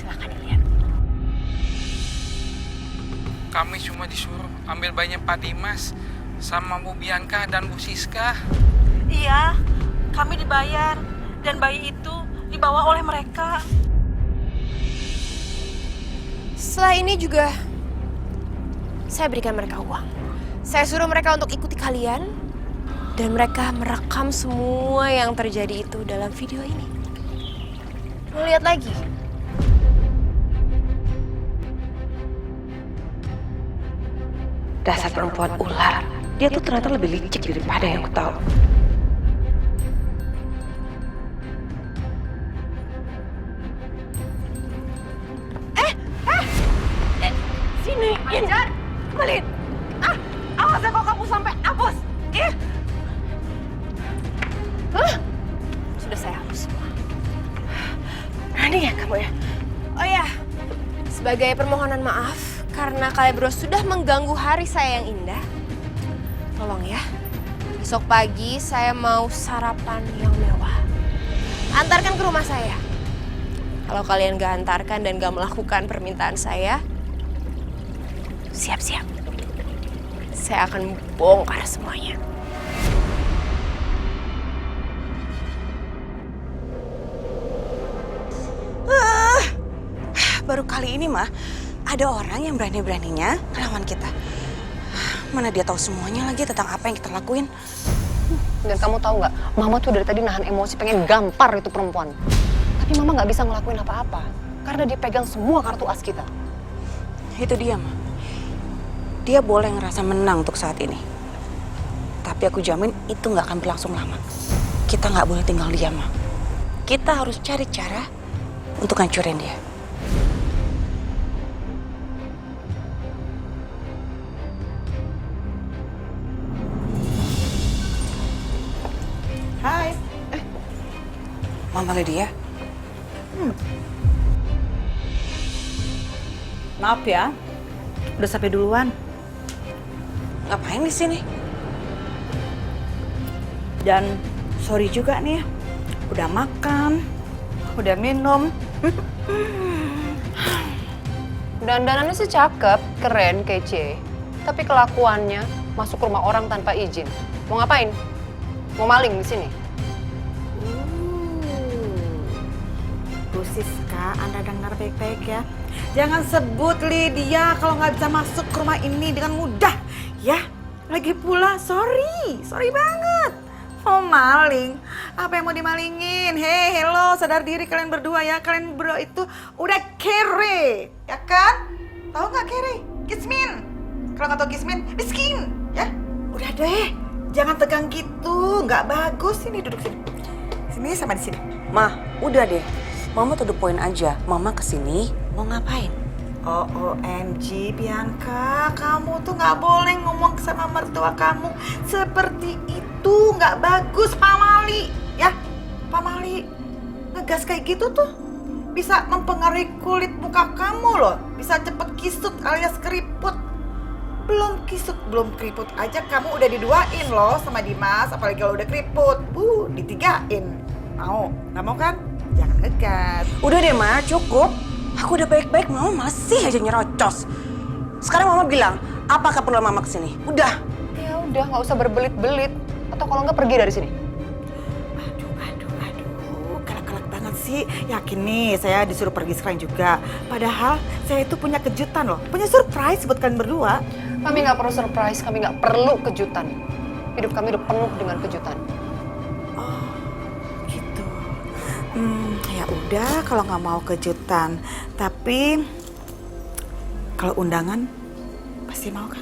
Silakan dilihat. Kami cuma disuruh ambil bayinya Pak Dimas sama Bu Bianca dan Bu Siska. Iya, kami dibayar dan bayi itu dibawa oleh mereka. Setelah ini juga saya berikan mereka uang. Saya suruh mereka untuk ikuti kalian dan mereka merekam semua yang terjadi itu dalam video ini. Mau lihat lagi? Dasar perempuan ular. Dia tuh ternyata lebih licik daripada yang aku tahu. Sini, Injar, balik. Awas ya kalau kamu sampai hapus. Sudah saya hapus semua. Berani ya kamu ya? Oh ya, sebagai permohonan maaf karena kalian berdua sudah mengganggu hari saya yang indah. Tolong ya, besok pagi saya mau sarapan yang mewah. Antarkan ke rumah saya. Kalau kalian gak antarkan dan gak melakukan permintaan saya, siap-siap. Saya akan bongkar semuanya. Baru kali ini mah ada orang yang berani-beraninya ngelawan kita. Mana dia tahu semuanya lagi tentang apa yang kita lakuin. Dan kamu tahu nggak, Mama tuh dari tadi nahan emosi pengen gampar itu perempuan. Tapi Mama nggak bisa ngelakuin apa-apa karena dia pegang semua kartu as kita. Itu dia mah. Dia boleh ngerasa menang untuk saat ini. Tapi aku jamin itu nggak akan berlangsung lama. Kita nggak boleh tinggal diam mah. Kita harus cari cara untuk hancurin dia. Hai. Mama Lydia. Maaf ya, udah sampai duluan. Ngapain di sini? Dan sorry juga nih, udah makan, udah minum. Dandanannya sih cakep, keren, kece. Tapi kelakuannya masuk rumah orang tanpa izin. Mau ngapain? Mau maling di sini? Bu Siska, Anda dengar baik-baik ya. Jangan sebut Lydia kalau nggak bisa masuk ke rumah ini dengan mudah, ya. Lagi pula, sorry banget. Mau maling? Apa yang mau dimalingin? Hei, hello, sadar diri kalian berdua ya. Kalian berdua itu udah kere, ya kan? Tahu nggak kere? Kismin. Kalau nggak tahu kismin, miskin, ya. Udah deh, jangan tegang gitu. Nggak bagus. Sini duduk sini. Sini sama di sini. Mah, udah deh. Mama to the point aja. Mama kesini mau ngapain? OMG Bianca, kamu tuh nggak boleh ngomong sama mertua kamu seperti itu, nggak bagus, pamali, ya, pamali. Ngegas kayak gitu tuh bisa mempengaruhi kulit muka kamu loh, bisa cepet kisut alias keriput. Belum kisut, belum keriput aja kamu udah diduain loh sama Dimas, apalagi kalau udah keriput, ditigain. Mau? Nggak mau kan? Jangan ngegas. Udah deh, Ma, cukup. Aku udah baik-baik, Mama masih aja nyerocos. Sekarang Mama bilang, apa keperluan Mama kesini? Udah. Ya udah, nggak usah berbelit-belit. Atau kalau nggak pergi dari sini. Aduh, galak-galak banget sih. Yakin nih, saya disuruh pergi sekarang juga. Padahal saya itu punya kejutan loh, punya surprise buat kalian berdua. Kami nggak perlu surprise, kami nggak perlu kejutan. Hidup kami udah penuh dengan kejutan. Oh, gitu. Ya udah kalau nggak mau kejutan. Tapi kalau undangan pasti mau kan?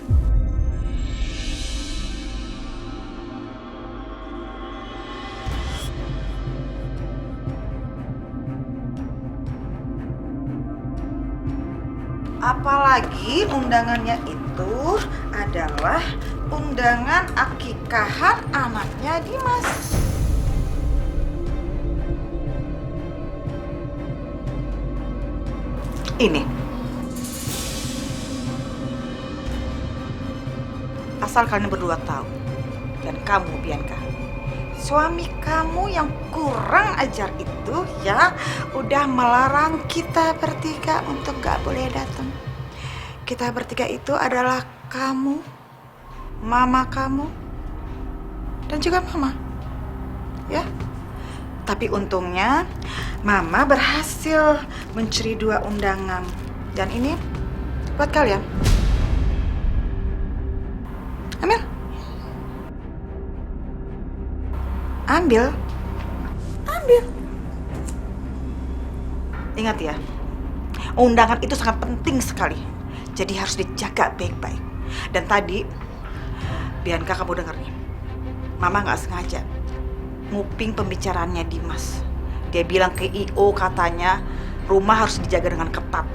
Apalagi undangannya itu adalah undangan akikahan anaknya Dimas. Ini. Asal kalian berdua tahu, dan kamu Bianca, suami kamu yang kurang ajar itu ya udah melarang kita bertiga untuk gak boleh datang. Kita bertiga itu adalah kamu, mama kamu, dan juga mama. Ya. Tapi untungnya mama berhasil mencuri 2 undangan. Dan ini buat kalian. Ambil. Ambil. Ambil. Ingat ya, undangan itu sangat penting sekali. Jadi harus dijaga baik-baik. Dan tadi, Bianca kamu denger nih, Mama gak sengaja nguping pembicaraannya Dimas. Dia bilang ke I.O. katanya rumah harus dijaga dengan ketat.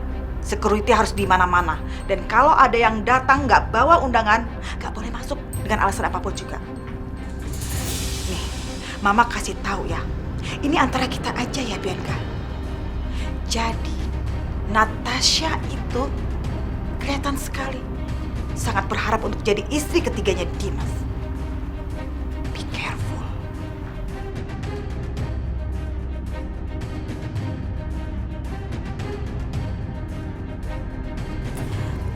Security harus di mana-mana. Dan kalau ada yang datang gak bawa undangan, gak boleh masuk dengan alasan apapun juga. Nih, Mama kasih tahu ya, ini antara kita aja ya Bianca. Jadi, Natasha itu kelihatan sekali sangat berharap untuk jadi istri ketiganya Dimas. Be careful.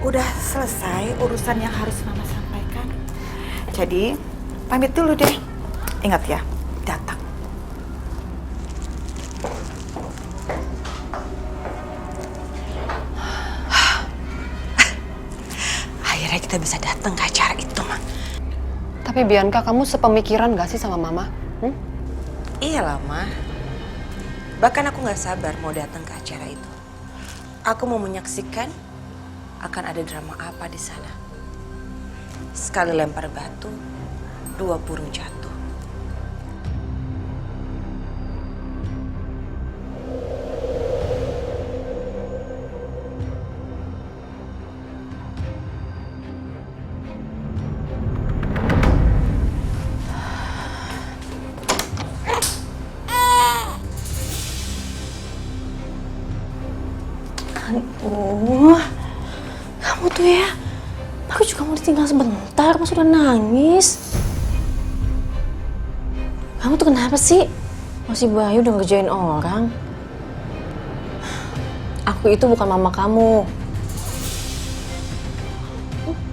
Udah selesai urusan yang harus Mama sampaikan. Jadi, pamit dulu deh. Ingat ya, datang. Akhirnya kita bisa datang ke acara itu, Ma. Tapi Bianca, kamu sepemikiran gak sih sama Mama? Iyalah, Ma. Bahkan aku gak sabar mau datang ke acara itu. Aku mau menyaksikan akan ada drama apa di sana. Sekali lempar batu, 2 burung jatuh. Aduh, kamu tuh ya, aku juga mau ditinggal sebentar, mas udah nangis. Kamu tuh kenapa sih? Masih Bayu udah ngerjain orang. Aku itu bukan mama kamu.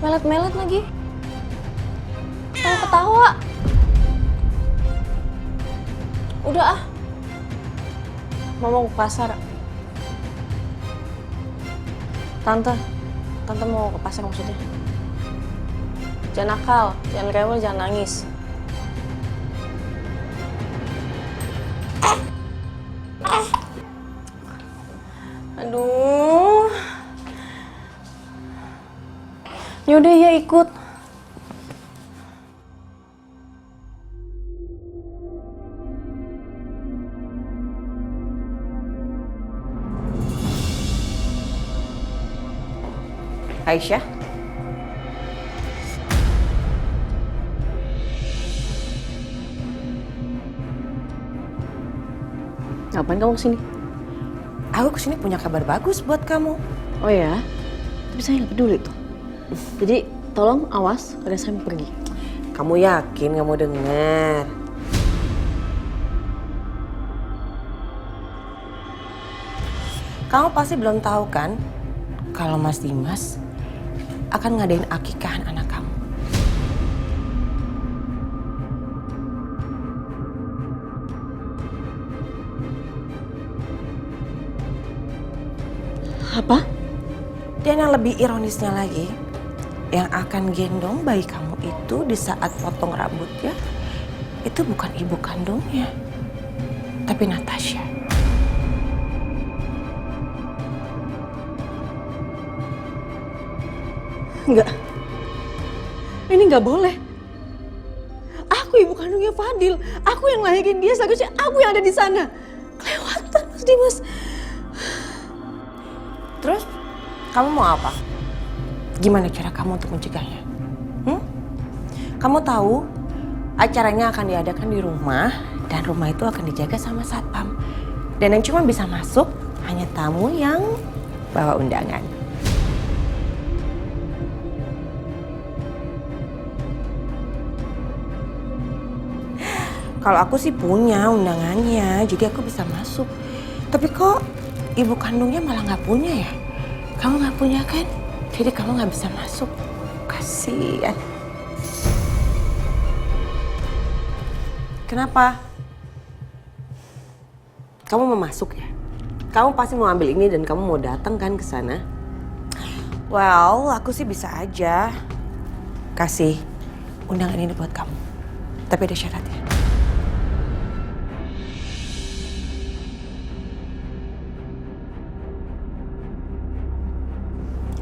Melet-melet lagi. Ketawa-ketawa. Udah ah. Mama mau ke pasar. Tante mau ke pasar maksudnya. Jangan nakal, jangan rewel, jangan nangis. Aduh. Yaudah ya ikut. Aisyah? Ngapain kamu kesini? Aku kesini punya kabar bagus buat kamu. Oh ya? Tapi saya nggak peduli tuh. Jadi tolong awas, ada saya mau pergi. Kamu yakin gak mau denger? Kamu pasti belum tahu kan kalau Mas Dimas akan ngadain akikahan anak kamu. Apa? Dan yang lebih ironisnya lagi, yang akan gendong bayi kamu itu di saat potong rambutnya, itu bukan ibu kandungnya, tapi Natasha. Enggak. Ini nggak boleh. Aku ibu kandungnya Fadil. Aku yang lahirin dia, seharusnya aku yang ada di sana. Kelewatan, Mas Dimas. Terus, kamu mau apa? Gimana cara kamu untuk mencegahnya? Kamu tahu, acaranya akan diadakan di rumah, dan rumah itu akan dijaga sama satpam. Dan yang cuma bisa masuk hanya tamu yang bawa undangan. Kalau aku sih punya undangannya, jadi aku bisa masuk. Tapi kok ibu kandungnya malah nggak punya ya? Kamu nggak punya kan? Jadi kamu nggak bisa masuk. Kasian. Kenapa? Kamu mau masuk ya? Kamu pasti mau ambil ini dan kamu mau datang kan ke sana? Well, aku sih bisa aja kasih undangan ini buat kamu. Tapi ada syaratnya.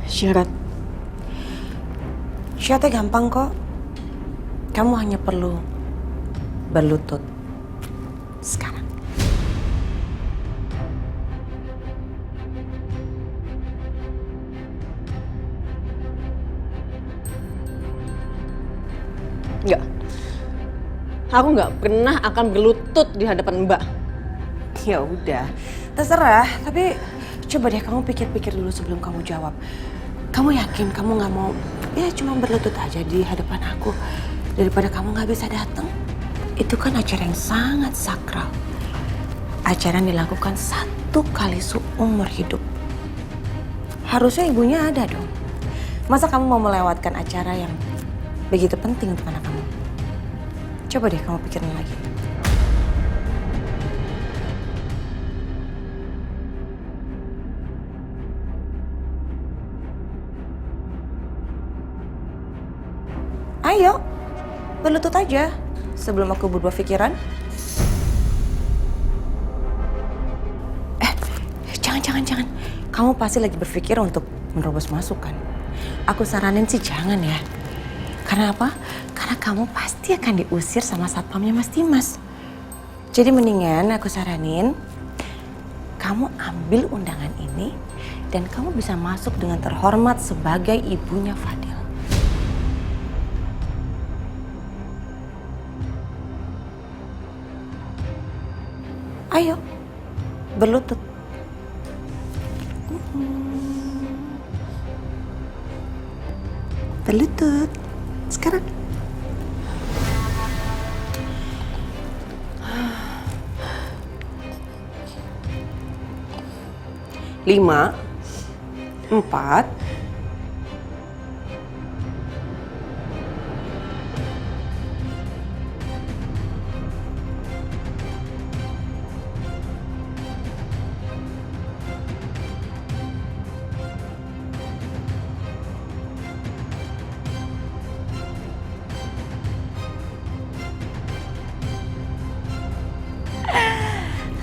Syarat? Syaratnya gampang kok. Kamu hanya perlu berlutut sekarang. Enggak. Aku nggak pernah akan berlutut di hadapan Mbak. Ya udah, terserah. Tapi coba deh kamu pikir-pikir dulu sebelum kamu jawab. Kamu yakin kamu nggak mau ya cuma berlutut aja di hadapan aku daripada kamu nggak bisa datang? Itu kan acara yang sangat sakral. Acara yang dilakukan 1 kali seumur hidup. Harusnya ibunya ada dong. Masa kamu mau melewatkan acara yang begitu penting untuk anak kamu? Coba deh kamu pikirin lagi. Ayo, berlutut aja sebelum aku berubah pikiran. Jangan. Kamu pasti lagi berpikir untuk menerobos masuk kan? Aku saranin sih jangan ya. Karena apa? Karena kamu pasti akan diusir sama satpamnya Mas Dimas. Jadi mendingan aku saranin kamu ambil undangan ini dan kamu bisa masuk dengan terhormat sebagai ibunya Fadil. Ayo, berlutut. Berlutut. Sekarang. Lima, 4,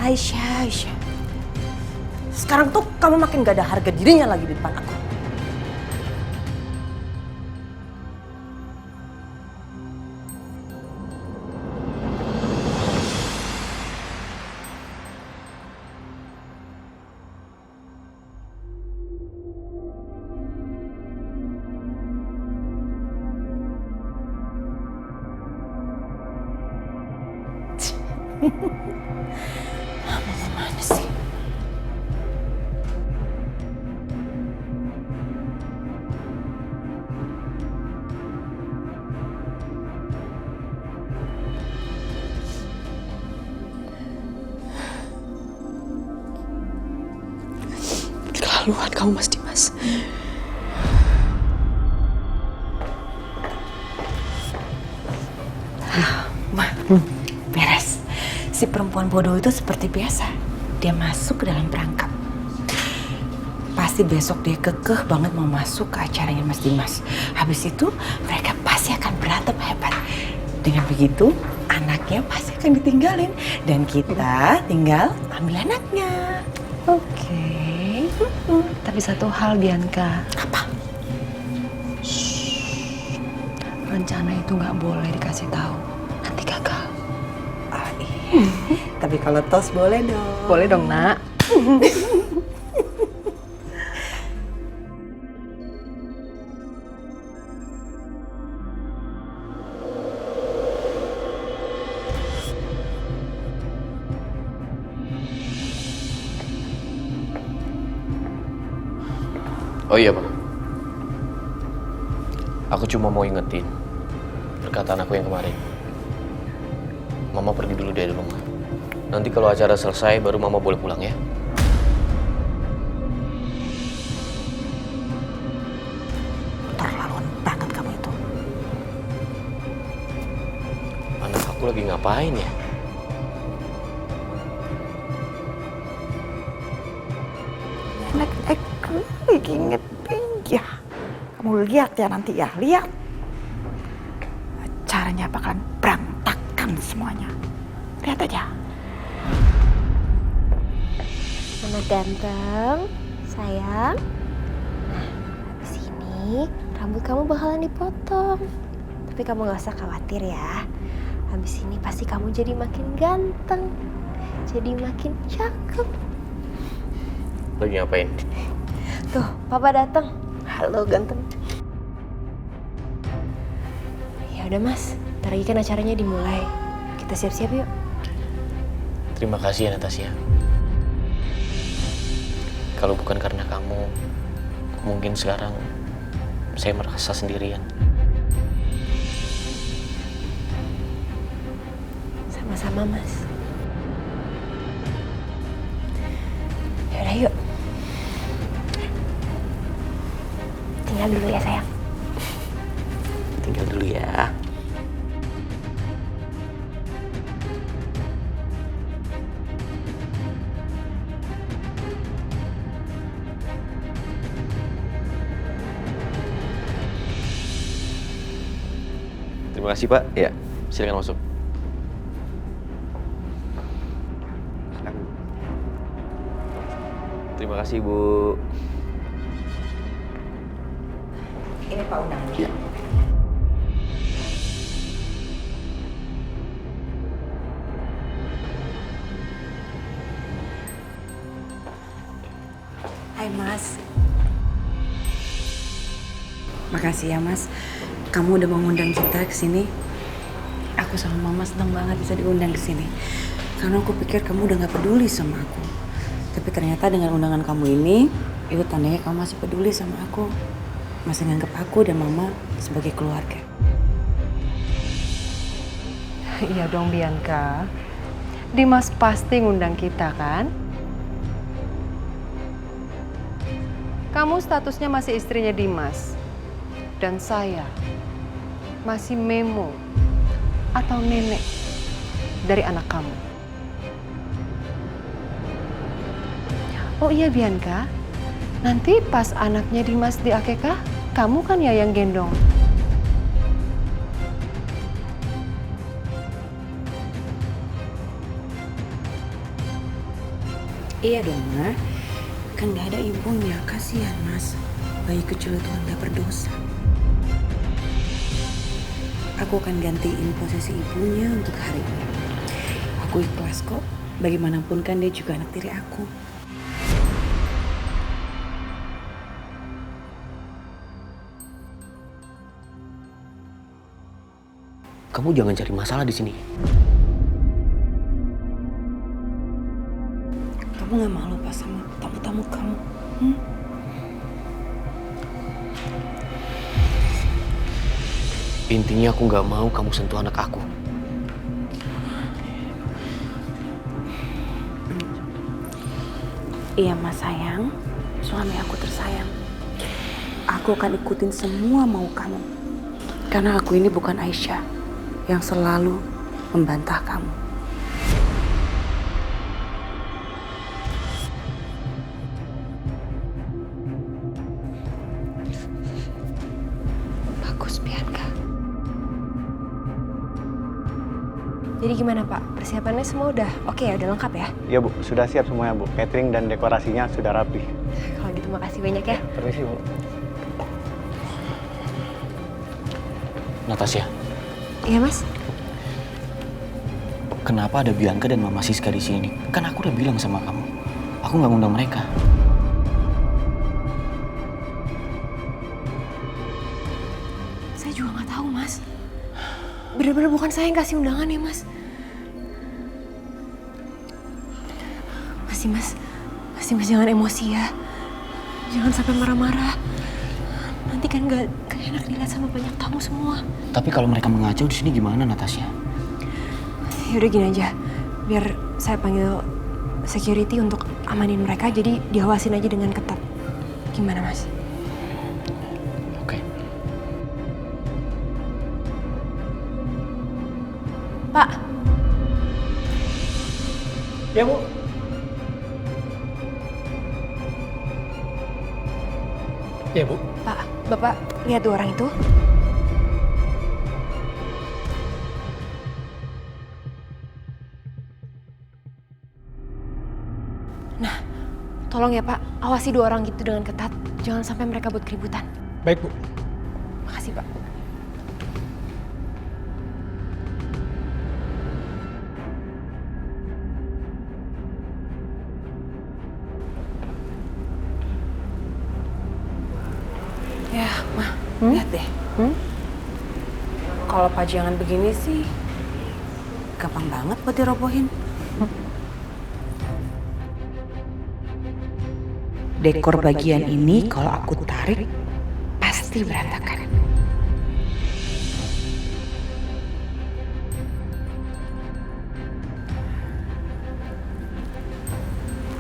Aisyah. Sekarang tuh kamu makin gak ada harga dirinya lagi di depan aku. Mama mana sih? Keterlaluan kamu Mas Dimas. Beres. Si perempuan bodoh itu seperti biasa. Dia masuk ke dalam perangkap. Pasti besok dia kekeh banget mau masuk ke acaranya Mas Dimas. Habis itu mereka pasti akan berantem hebat. Dengan begitu anaknya pasti akan ditinggalin. Dan kita tinggal ambil anaknya. Oke. Tapi satu hal Bianca, Apa? rencana itu nggak boleh dikasih tahu. Nanti gagal. Ah, iya. Tapi kalau tos boleh dong. Boleh dong, Nak. Oh iya Bang, aku cuma mau ingetin perkataan aku yang kemarin. Mama pergi dulu dari rumah. Nanti kalau acara selesai baru Mama boleh pulang ya. Terlaluan banget kamu itu. Anak aku lagi ngapain ya? Anak aku lagi ngeting ya. Kamu lihat ya nanti ya, lihat. Caranya bakalan berantakan semuanya. Lihat aja. Mama ganteng, sayang. Nah, habis ini rambut kamu bakalan dipotong. Tapi kamu gak usah khawatir ya. Habis ini pasti kamu jadi makin ganteng. Jadi makin cakep. Lagi ngapain? Tuh, Papa datang. Halo ganteng. Ya udah Mas, ntar lagi kan acaranya dimulai. Kita siap-siap yuk. Terima kasih ya Natasha. Kalau bukan karena kamu, mungkin sekarang saya merasa sendirian. Sama-sama Mas. Ya udah yuk. Tinggal dulu ya sayang. Tinggal dulu ya. Terima kasih Pak. Ya, silakan masuk. Terima kasih Bu. Ini Pak undangannya. Ya. Hai Mas. Makasih ya Mas. Kamu udah mau ngundang kita ke sini. Aku sama Mama senang banget bisa diundang ke sini. Karena aku pikir kamu udah gak peduli sama aku. Tapi ternyata dengan undangan kamu ini, itu tandanya kamu masih peduli sama aku. Masih nganggap aku dan Mama sebagai keluarga. Iya dong Bianca. Dimas pasti ngundang kita kan? Kamu statusnya masih istrinya Dimas. Dan saya masih memo atau nenek dari anak kamu. Oh iya Bianca, nanti pas anaknya Dimas di akekah, kamu kan ya yang gendong. Iya dong, Ma. Kan gak ada ibunya, kasihan Mas. Bayi kecil itu kan gak berdosa. Aku akan gantiin posisi ibunya untuk hari ini. Aku ikhlas kok. Bagaimanapun kan dia juga anak tiri aku. Kamu jangan cari masalah di sini. Kamu gak malu pas sama tamu-tamu kamu? Intinya aku gak mau kamu sentuh anak aku. Iya Mas sayang, suami aku tersayang. Aku akan ikutin semua mau kamu. Karena aku ini bukan Aisyah yang selalu membantah kamu. Bagus Bianca. Jadi gimana Pak? Persiapannya semua udah oke ya? Udah lengkap ya? Iya Bu, sudah siap semuanya Bu. Catering dan dekorasinya sudah rapi. Kalau gitu makasih banyak ya. Permisi Bu. Natasha, Iya Mas? kenapa ada Bianca dan Mama Siska di sini? Kan aku udah bilang sama kamu, aku nggak ngundang mereka. Saya juga nggak tahu Mas. Bener-bener bukan saya yang kasih undangan ya Mas. Mas, jangan emosi ya. Jangan sampai marah-marah. Nanti kan gak enak dilihat sama banyak tamu semua. Tapi kalau mereka mengacau di sini gimana, Natasha? Yaudah gini aja, biar saya panggil security untuk amanin mereka, jadi diawasin aja dengan ketat. Gimana Mas? Oke. Pak. Ya Bu. Ya Bu. Pak, Bapak lihat 2 orang itu? Nah, tolong ya Pak, awasi 2 orang itu dengan ketat. Jangan sampai mereka buat keributan. Baik Bu. Makasih Pak. Ya, Ma, lihat deh. Kalau pajangan begini sih, gampang banget buat dirobohin. Dekor bagian ini kalau aku tarik, pasti berantakan.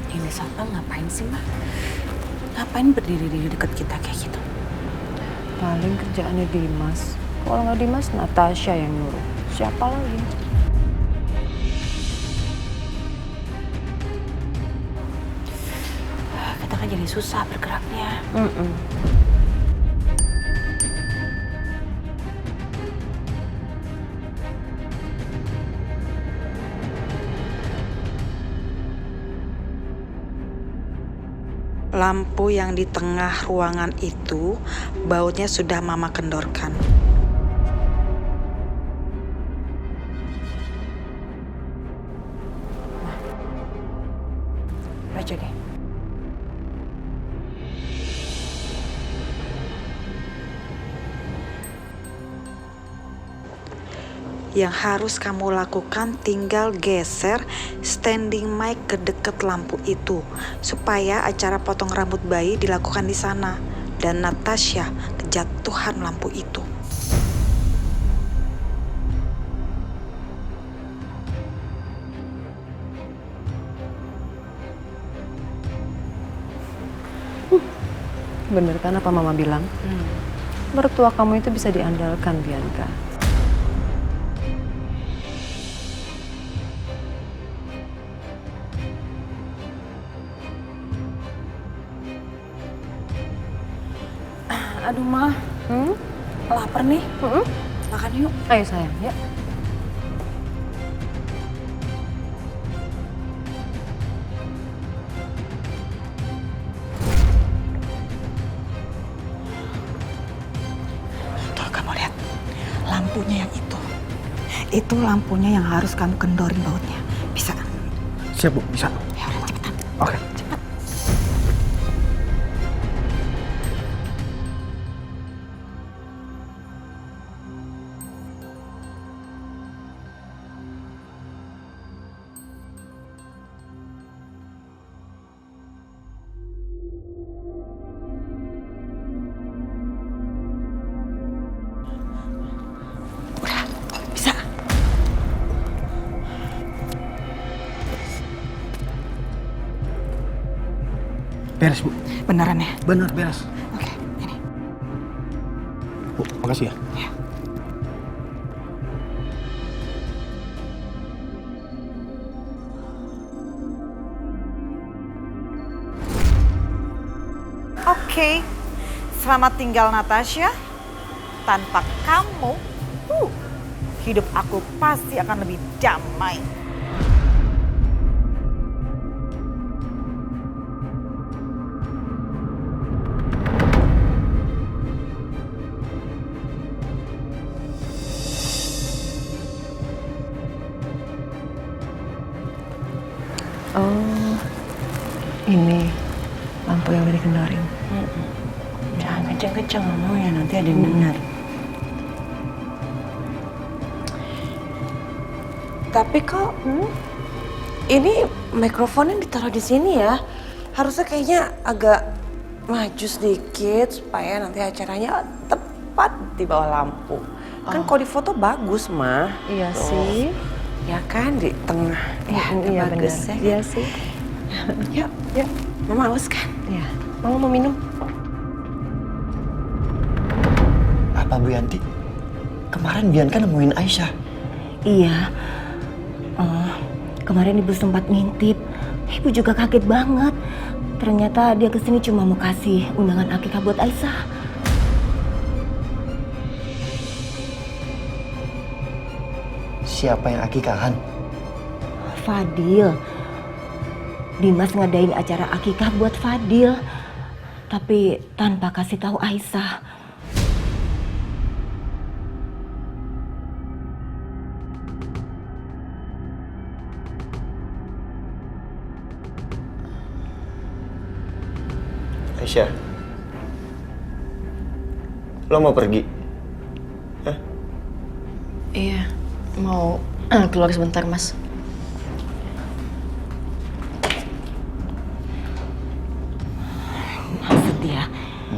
Ini satpam ngapain sih, Ma? Ngapain berdiri di dekat kita kayak gitu? Paling kerjaannya Dimas. Kalau nggak Dimas, Natasha yang nyuruh. Siapa lagi? Kita kan jadi susah bergeraknya. Lampu yang di tengah ruangan itu, bautnya sudah Mama kendorkan. Baca deh. Yang harus kamu lakukan tinggal geser standing mic ke deket lampu itu supaya acara potong rambut bayi dilakukan di sana dan Natasha kejatuhan lampu itu. Bener kan apa Mama bilang? Mertua kamu itu bisa diandalkan, Bianca. Aduh, Ma. Lapar nih. Makan yuk. Ayo sayang, ya. Tuh, kamu lihat. Lampunya yang itu. Itu lampunya yang harus kamu kendorin bautnya. Bisa? Siap Bu, bisa. Ya udah, cepetan. Oke. Bisa. Beres Bu. Beneran ya? Bener beres. Oke, ini. Bu, makasih ya. Ya. Oke, selamat tinggal Natasha. Tanpa kamu, hidup aku pasti akan lebih damai. Oh, ini lampu yang udah dikendorin. Jangan kenceng-kenceng ngomongnya, nanti ada yang dengar. Tapi kok ini mikrofonnya ditaruh di sini ya? Harusnya kayaknya agak maju sedikit supaya nanti acaranya tepat di bawah lampu. Kan kalau di foto bagus, Ma. Iya Tuh. sih. Ya kan di tengah. Ya, iya bagus benar. ya. Iya sih. Yuk, yuk. Mama haus kan? Iya. Mama mau minum? Apa Bu Yanti? Kemarin Bianca nemuin Aisyah. Iya. Kemarin ibu sempat ngintip. Ibu juga kaget banget. Ternyata dia kesini cuma mau kasih undangan akikah buat Aisyah. Siapa yang akikahan? Fadil. Dimas ngadain acara akikah buat Fadil. Tapi tanpa kasih tahu Aisyah. Aisyah, lo mau pergi? Hah? Iya, mau keluar sebentar, Mas.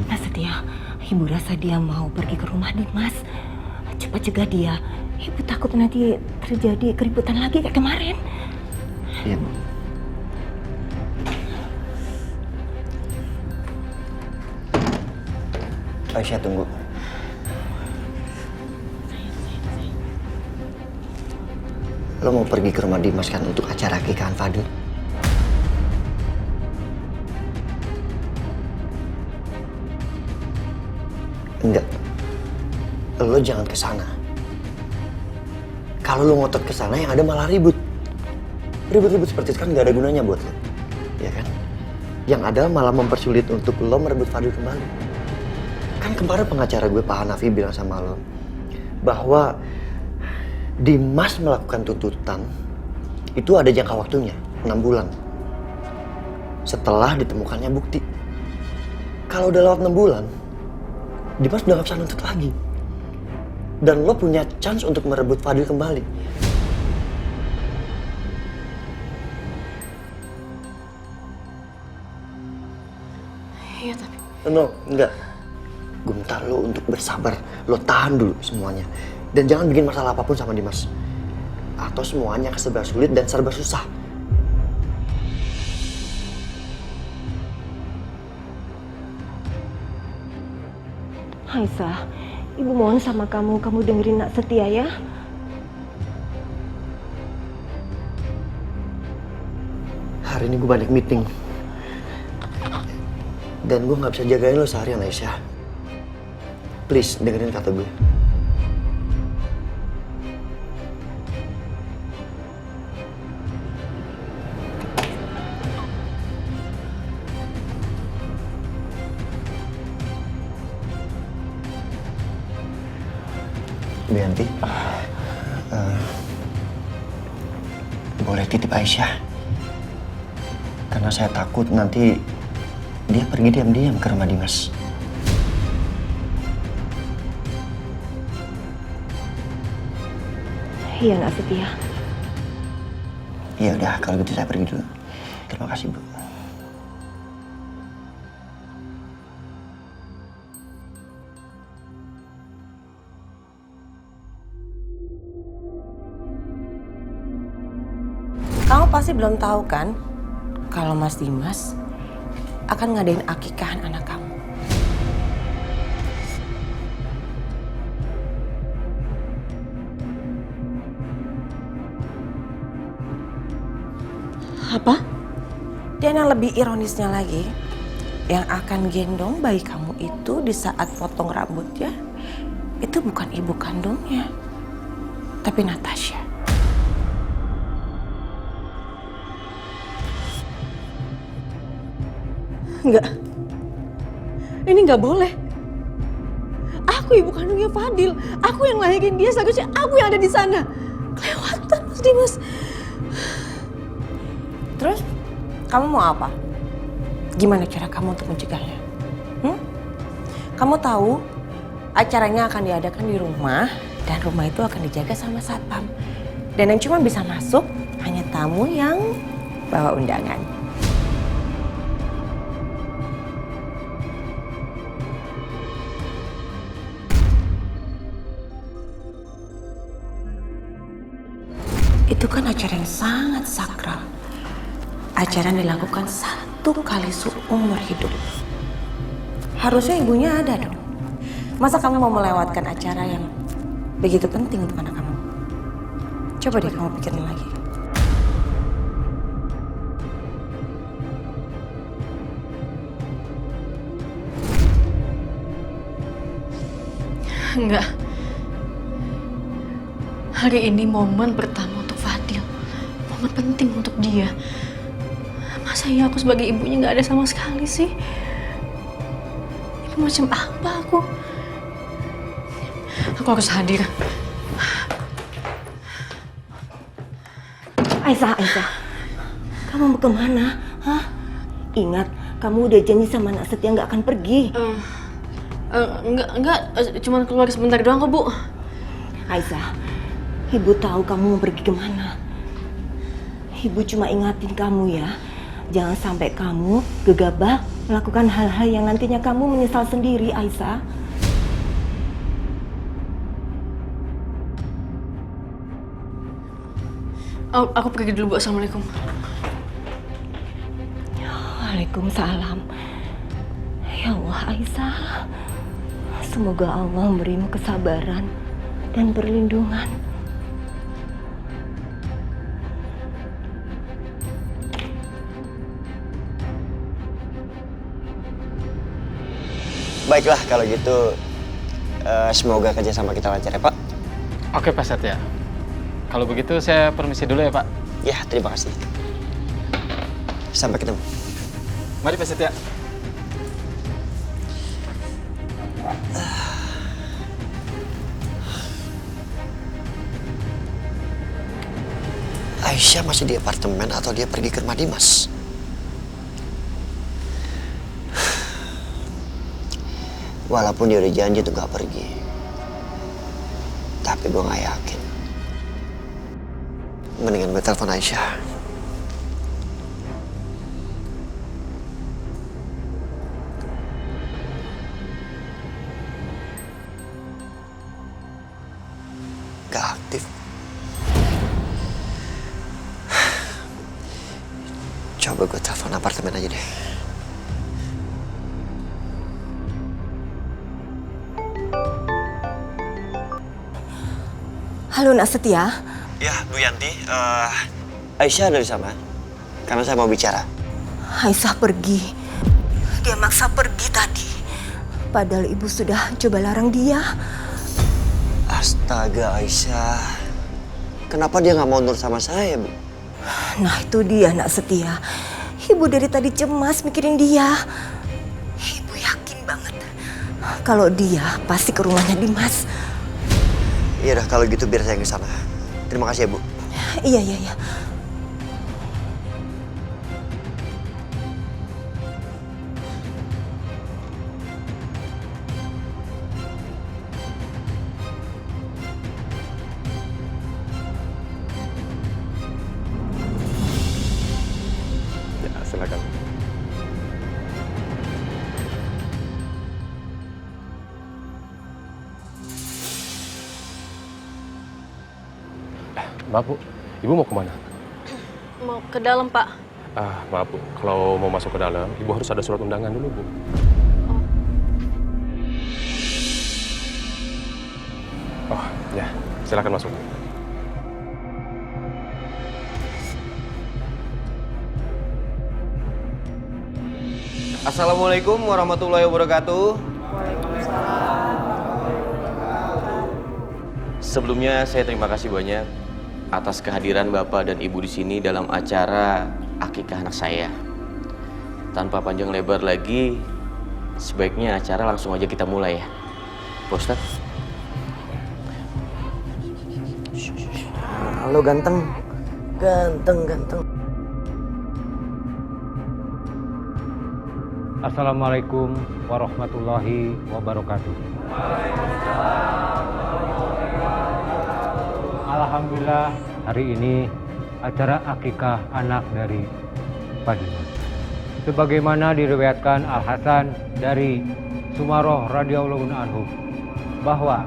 Mas Setia, ibu rasa dia mau pergi ke rumah Dimas. Cepat cegah dia. Ibu takut nanti terjadi keributan lagi kayak kemarin. Iya, Bu. Aisyah, tunggu. Lo mau pergi ke rumah Dimas kan untuk acara akikahan Fadil? Enggak. Lo jangan ke sana. Kalau lo ngotot ke sana yang ada malah ribut. Ribut-ribut seperti itu kan nggak ada gunanya buat lo. Ya kan? Yang ada malah mempersulit untuk lo merebut Fadil kembali. Kan kemarin pengacara gue Pak Hanafi bilang sama lo bahwa Dimas melakukan tuntutan itu ada jangka waktunya 6 bulan setelah ditemukannya bukti. Kalau udah lewat 6 bulan Dimas udah gak bisa nuntut lagi dan lo punya chance untuk merebut Fadil kembali. Iya, tapi... No, enggak. Gue minta lo untuk bersabar. Lo tahan dulu semuanya. Dan jangan bikin masalah apapun sama Dimas. Atau semuanya akan serba sulit dan serba susah. Aisyah, ibu mohon sama kamu dengerin Nak Setia ya. Hari ini gue banyak meeting. Dan gue gak bisa jagain lo seharian, Aisyah. Please, dengerin kata gue. Bianti, boleh titip Aisyah? Karena saya takut nanti dia pergi diam-diam ke rumah Dimas. Iya Nak Setia. Iya udah, kalau gitu saya pergi dulu. Terima kasih, Bu. Kamu pasti belum tahu kan kalau Mas Dimas akan ngadain akikahan anak kamu. Apa? Dan yang lebih ironisnya lagi, yang akan gendong bayi kamu itu di saat potong rambutnya, itu bukan ibu kandungnya, tapi Natasha. Enggak. Ini nggak boleh. Aku ibu kandungnya Fadil. Aku yang lahirin dia, seharusnya aku yang ada di sana. Kelewatan Mas Dimas. Terus, kamu mau apa? Gimana cara kamu untuk mencegahnya? Kamu tahu acaranya akan diadakan di rumah dan rumah itu akan dijaga sama satpam. Dan yang cuma bisa masuk hanya tamu yang bawa undangan. Itu kan acara yang sangat sakral. Acara yang dilakukan 1 kali seumur hidup. Harusnya ibunya ada dong. Masa kamu mau melewatkan acara yang begitu penting untuk anak kamu? Coba deh kamu pikirin lagi. Enggak. Hari ini momen pertama untuk Fadil. Momen penting untuk dia. Masa iya aku sebagai ibunya nggak ada sama sekali sih? Ibu macam apa aku? Aku harus hadir. Aisyah, kamu mau kemana? Hah? Ingat, kamu udah janji sama Nak Setia nggak akan pergi. Enggak, cuma keluar sebentar doang kok, Bu. Aisyah, Ibu tahu kamu mau pergi kemana. Ibu cuma ingatin kamu ya, jangan sampai kamu gegabah melakukan hal-hal yang nantinya kamu menyesal sendiri, Aisyah. Aku pergi dulu, Bu. Assalamualaikum. Waalaikumsalam. Ya Allah, Aisyah. Semoga Allah memberimu kesabaran dan perlindungan. Baiklah kalau gitu, semoga kerjasama kita lancar ya Pak. Oke Pak Setia. Kalau begitu saya permisi dulu ya Pak. Ya, terima kasih. Sampai ketemu. Mari Pak Setia. Aisyah masih di apartemen atau dia pergi ke rumah Dimas? Walaupun dia udah janji tuh gak pergi, tapi gue gak yakin. Mendingan gue telepon Aisyah. Gak aktif. Coba gue telepon apartemen aja deh. Halo Nak Setia. Ya, Bu Yanti, Aisyah ada di sana. Karena saya mau bicara. Aisyah pergi. Dia maksa pergi tadi. Padahal ibu sudah coba larang dia. Astaga Aisyah. Kenapa dia nggak mau nurut sama saya, Bu? Nah itu dia Nak Setia. Ibu dari tadi cemas mikirin dia. Ibu yakin banget kalau dia pasti ke rumahnya Dimas. Iya dah, kalau gitu biar saya ke sana. Terima kasih ya, Bu. Iya. Ya, silakan. Maaf Bu, Ibu mau kemana? Mau ke dalam, Pak. Maaf Bu, kalau mau masuk ke dalam, Ibu harus ada surat undangan dulu Bu. Oh, ya, silakan masuk. Assalamualaikum warahmatullahi wabarakatuh. Sebelumnya saya terima kasih banyak atas kehadiran Bapak dan Ibu di sini dalam acara akikah anak saya. Tanpa panjang lebar lagi, sebaiknya acara langsung aja kita mulai ya, Pak Ustadz. Halo ganteng. Ganteng. Assalamualaikum warahmatullahi wabarakatuh. Alhamdulillah hari ini acara akikah anak dari Pak Dimas. Sebagaimana diriwayatkan Al Hasan dari Sumaroh radhiyallahu anhu bahwa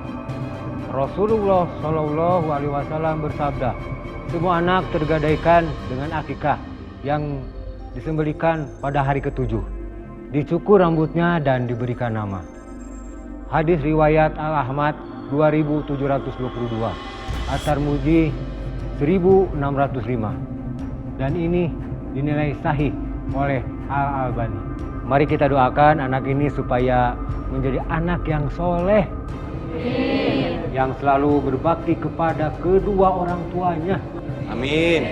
Rasulullah Shallallahu alaihi wasallam bersabda, semua anak tergadaikan dengan akikah yang disembelikan pada hari ke-7. Dicukur rambutnya dan diberikan nama. Hadis riwayat Al-Ahmad 2722, At-Tirmidzi 1605. Dan ini dinilai sahih oleh Al-Albani. Mari kita doakan anak ini supaya menjadi anak yang soleh, yang selalu berbakti kepada kedua orang tuanya. Amin.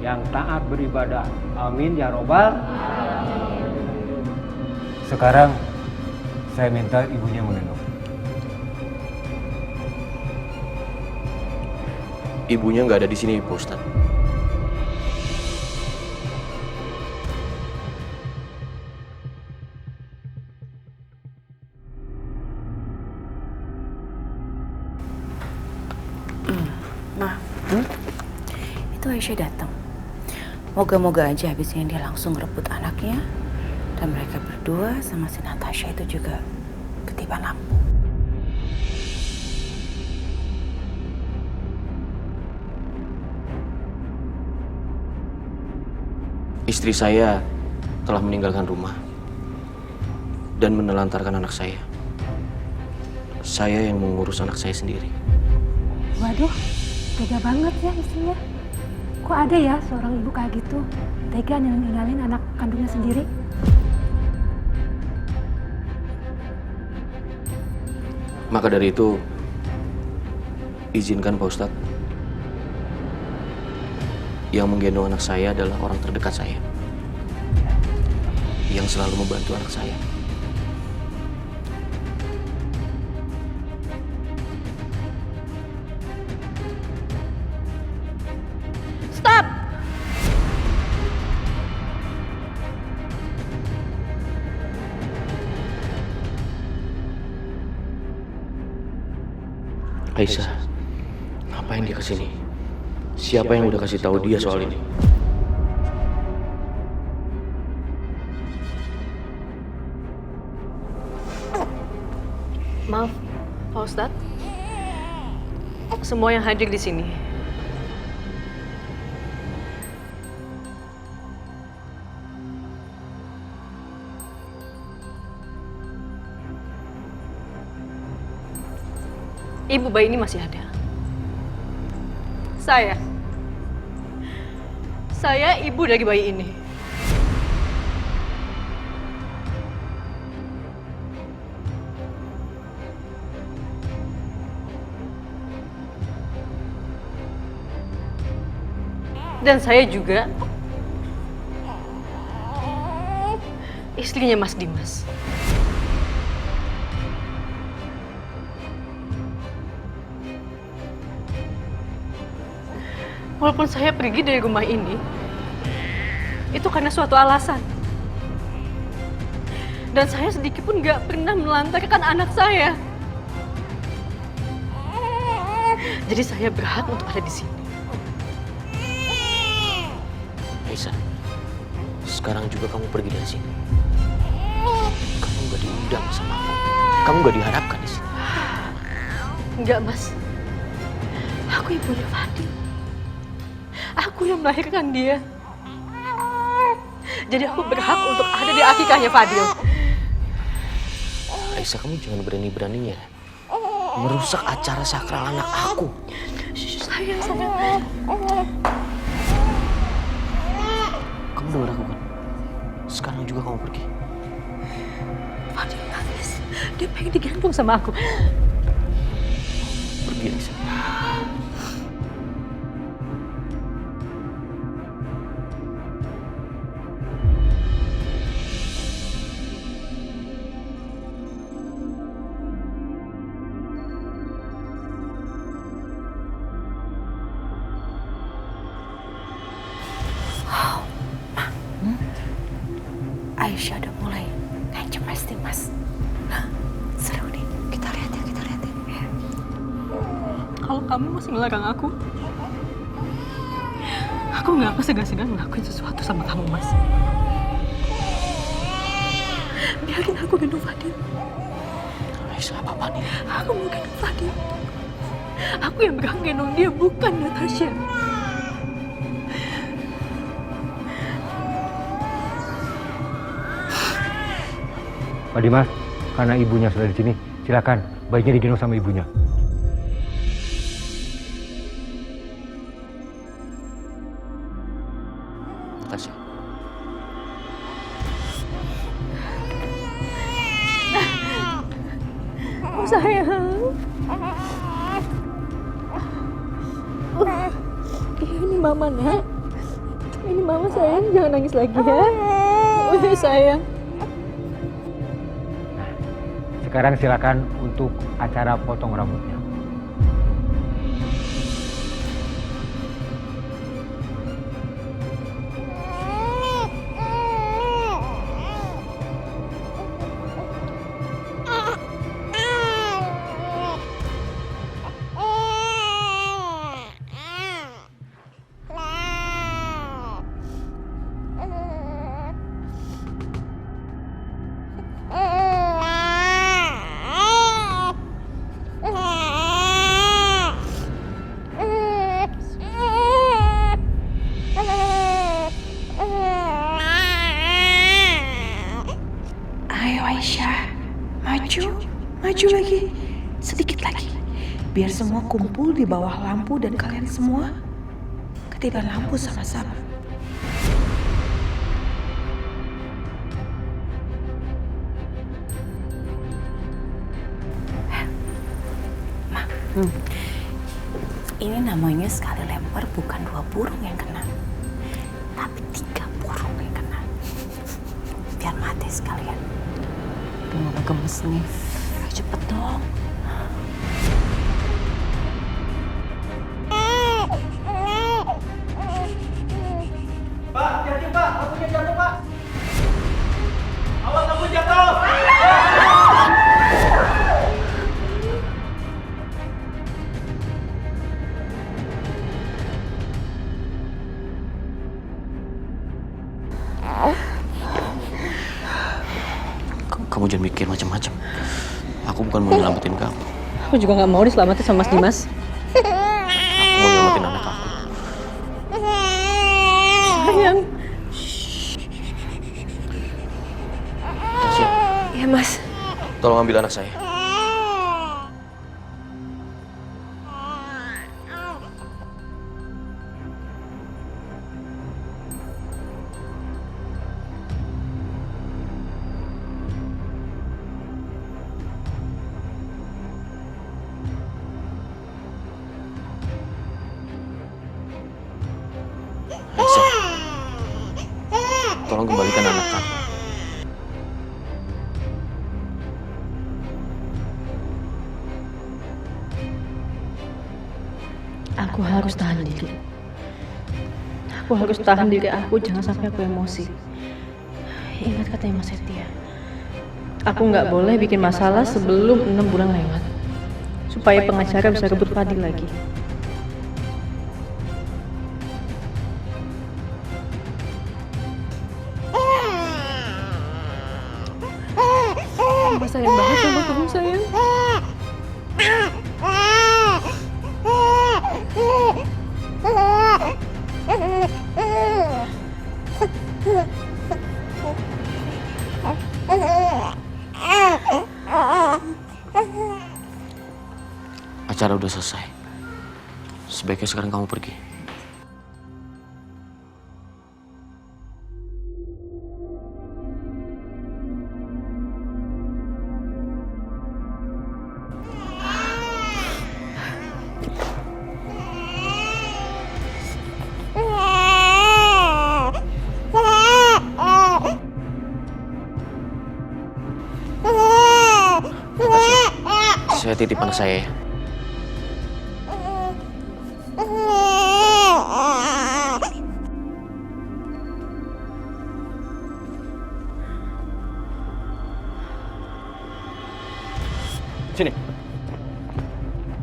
Yang taat beribadah. Amin ya robbal. Sekarang saya minta ibunya menenun. Ibunya nggak ada di sini, Pak Ustadz. Itu Aisyah datang. Moga-moga aja habis ini dia langsung rebut anaknya. Dan mereka berdua sama si Natasha itu juga ketiban lampu. Istri saya telah meninggalkan rumah dan menelantarkan anak saya. Saya yang mengurus anak saya sendiri. Waduh, tega banget ya istrinya. Kok ada ya seorang ibu kayak gitu, tega ninggalin anak kandungnya sendiri? Maka dari itu, izinkan Pak Ustadz, yang menggendong anak saya adalah orang terdekat saya, yang selalu membantu anak saya. Stop! Aisyah, ngapain dia kesini? Siapa yang udah kasih tahu dia soal ini? Maaf, Pak Ustadz. Semua yang hadir di sini. Ibu bayi ini masih ada. Saya ibu dari bayi ini. Dan saya juga istrinya Mas Dimas. Walaupun saya pergi dari rumah ini, itu karena suatu alasan. Dan saya sedikit pun gak pernah melantarkan anak saya. Jadi saya berhak untuk ada di sini. Aisyah, sekarang juga kamu pergi dari sini. Kamu gak diundang sama aku. Kamu gak diharapkan di sini. Enggak, Mas. Aku ibunya Fadil. Aku yang melahirkan dia. Jadi aku berhak untuk ada di akikahnya Fadil. Aisyah, kamu jangan berani-beraninya merusak acara sakral anak aku. Sayang. Kamu dengar aku kan? Sekarang juga kamu pergi. Fadil nangis. Dia pengen digendong sama aku. Pergi, Aisyah. Aisyah udah mulai ngancem Mas Dimas. Nah, seru nih. Kita lihat ya. Kalau kamu masih ngelarang aku nggak akan segan-segan ngelakuin sesuatu sama kamu, Mas. Biarin aku gendong Fadil. Aisyah, apa nih? Aku mau gendong Fadil. Aku yang berhak gendong dia, bukan Natasha. Pak Dimas, karena ibunya sudah di sini, silakan bayinya digendong sama ibunya. Makasih. Oh sayang. Ini mama nak. Ini mama sayang, jangan nangis lagi ya. Oh sayang. Sekarang silakan untuk acara potong rambutnya. Ayo Aisyah, maju lagi, sedikit lagi. Biar semua kumpul di bawah lampu dan kalian semua ketiban lampu sama-sama. Ma, ini namanya sekali lempar bukan 2 burung yang kena, tapi 3 burung yang kena. Biar mati sekalian. Udah gemes nih. Ayo cepet dong. Pak, hati-hati Pak, lampunya jatuh Pak. Awas lampu jatuh. Kamu jangan mikir macam-macam. Aku bukan mau nyelamatin kamu. Aku juga nggak mau diselamatin sama Mas Dimas. Aku mau nyelamatin anak aku. Sayang. Tasya, Ya Mas. tolong ambil anak saya. Tasya, tolong kembalikan anak kamu. Aku harus tahan diri. Aku harus tahan diri aku, jangan sampai aku emosi. Ingat katanya Mas Setia. Aku nggak boleh bikin masalah sebelum 6 bulan lewat. Supaya pengacara bisa rebut Fadil lagi. Mama sayang banget sama kamu sayang. Acara udah selesai. Sebaiknya sekarang kamu pergi. Saya titip anak saya ya. Sini.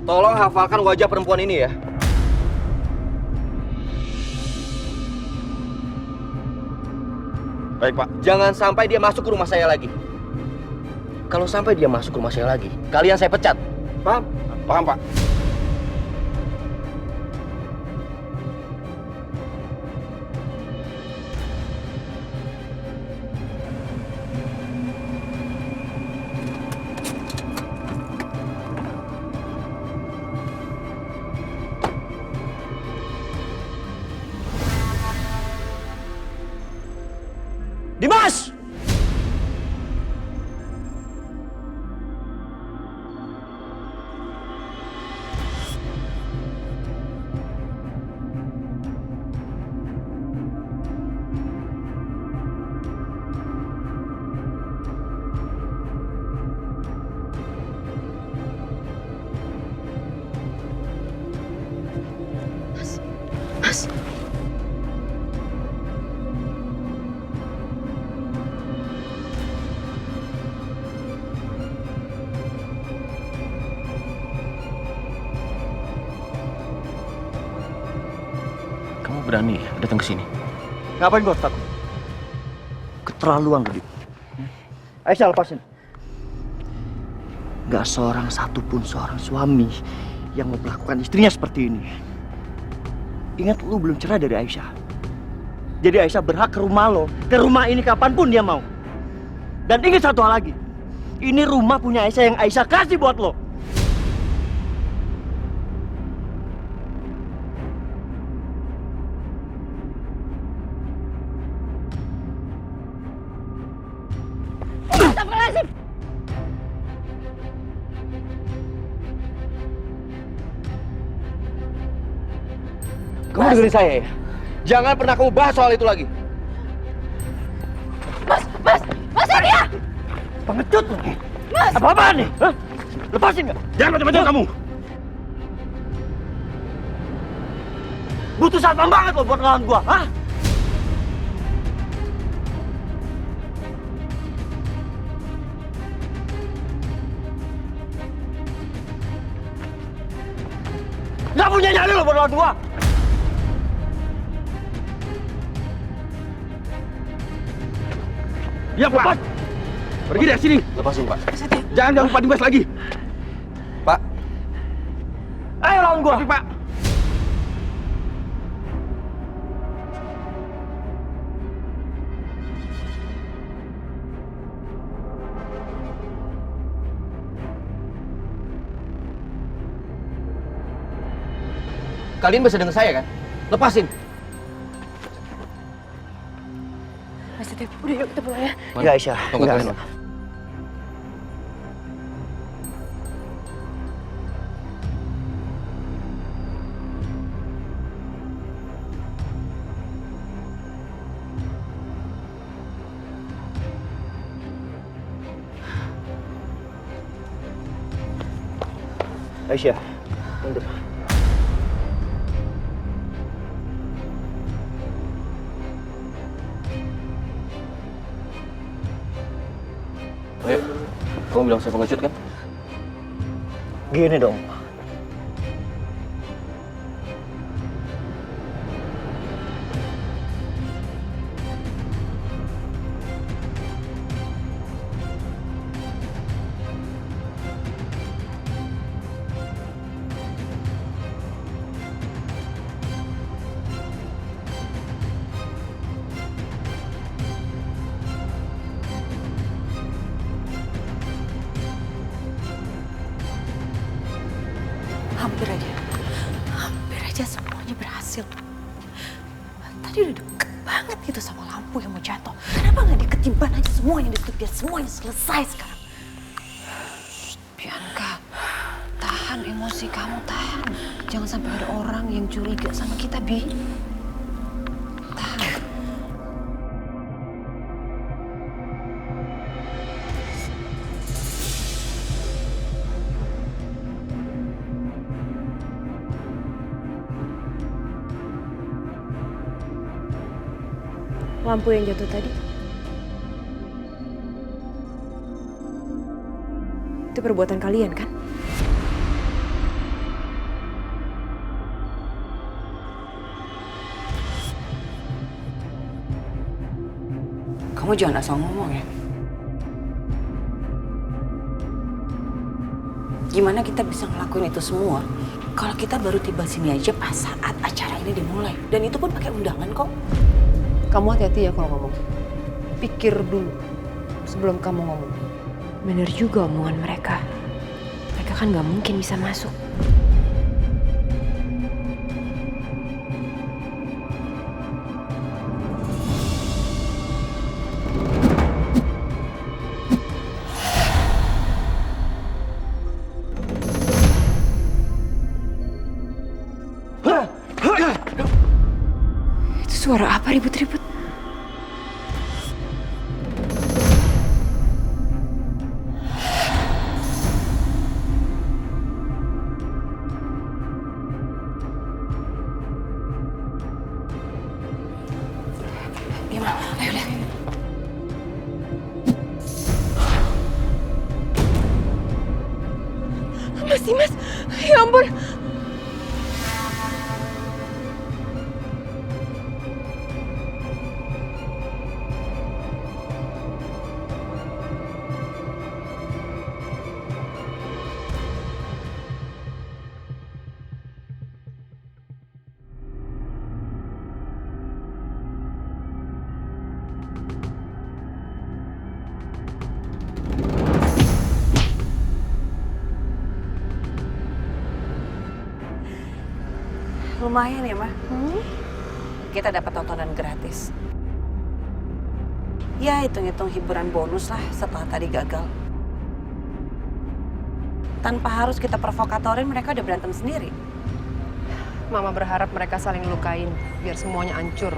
Tolong hafalkan wajah perempuan ini ya. Baik, Pak. Jangan sampai dia masuk ke rumah saya lagi. Kalau sampai dia masuk ke rumah saya lagi, kalian saya pecat. Paham? Paham, Pak. berani datang ke sini? Ngapain gue harus takut? Keterlaluan lu, Dik. Aisyah, lepasin. Gak seorang satupun seorang suami yang memperlakukan istrinya seperti ini. Ingat, lu belum cerai dari Aisyah. Jadi Aisyah berhak ke rumah lo, ke rumah ini kapanpun dia mau. Dan ingat satu hal lagi, ini rumah punya Aisyah yang Aisyah kasih buat lo. Astagfirullahaladzim. Kamu dengerin saya ya? Jangan pernah kamu bahas soal itu lagi. Mas Arya! Pengecut lo. Mas! Apa-apaan nih? Hah? Lepasin nggak? Jangan macam-macam kamu. Butuh satpam banget lo buat ngelawan gua, hah? Gak punya nyali lo buat lawan gua. Ya, Pak. Pergi dari sini. Lepasin, Pak. Jangan ganggu Pak Dimas lagi. Pak. Ayo lawan gua. Tapi, Pak. Kalian bisa dengar saya kan? Lepasin. Mas Tete, udah yuk kita pulang ya. Enggak, Aisyah. Enggak. Aisyah, mundur. Ayo. Kamu bilang saya pengecut kan? Gini dong. Hampir aja semuanya berhasil. Tadi udah deket banget gitu sama lampu yang mau jatuh. Kenapa nggak diketiban aja semuanya ditutup biar semuanya selesai sekarang? Bianca, tahan emosi kamu, tahan. Jangan sampai ada orang yang curiga sama kita, Bi. Tahan. Lampu yang jatuh tadi. Itu perbuatan kalian kan? Kamu jangan asal ngomong ya. Gimana kita bisa ngelakuin itu semua kalau kita baru tiba sini aja pas saat acara ini dimulai. Dan itu pun pakai undangan kok. Kamu hati-hati ya kalau ngomong. Pikir dulu sebelum kamu ngomong. Bener juga omongan mereka. Mereka kan nggak mungkin bisa masuk. Itu suara apa ribut-ribut? Mas, ya ampun. Lumayan ya, Ma. Kita dapat tontonan gratis. Ya, hitung-hitung hiburan bonus lah setelah tadi gagal. Tanpa harus kita provokatorin, mereka udah berantem sendiri. Mama berharap mereka saling lukain, biar semuanya hancur.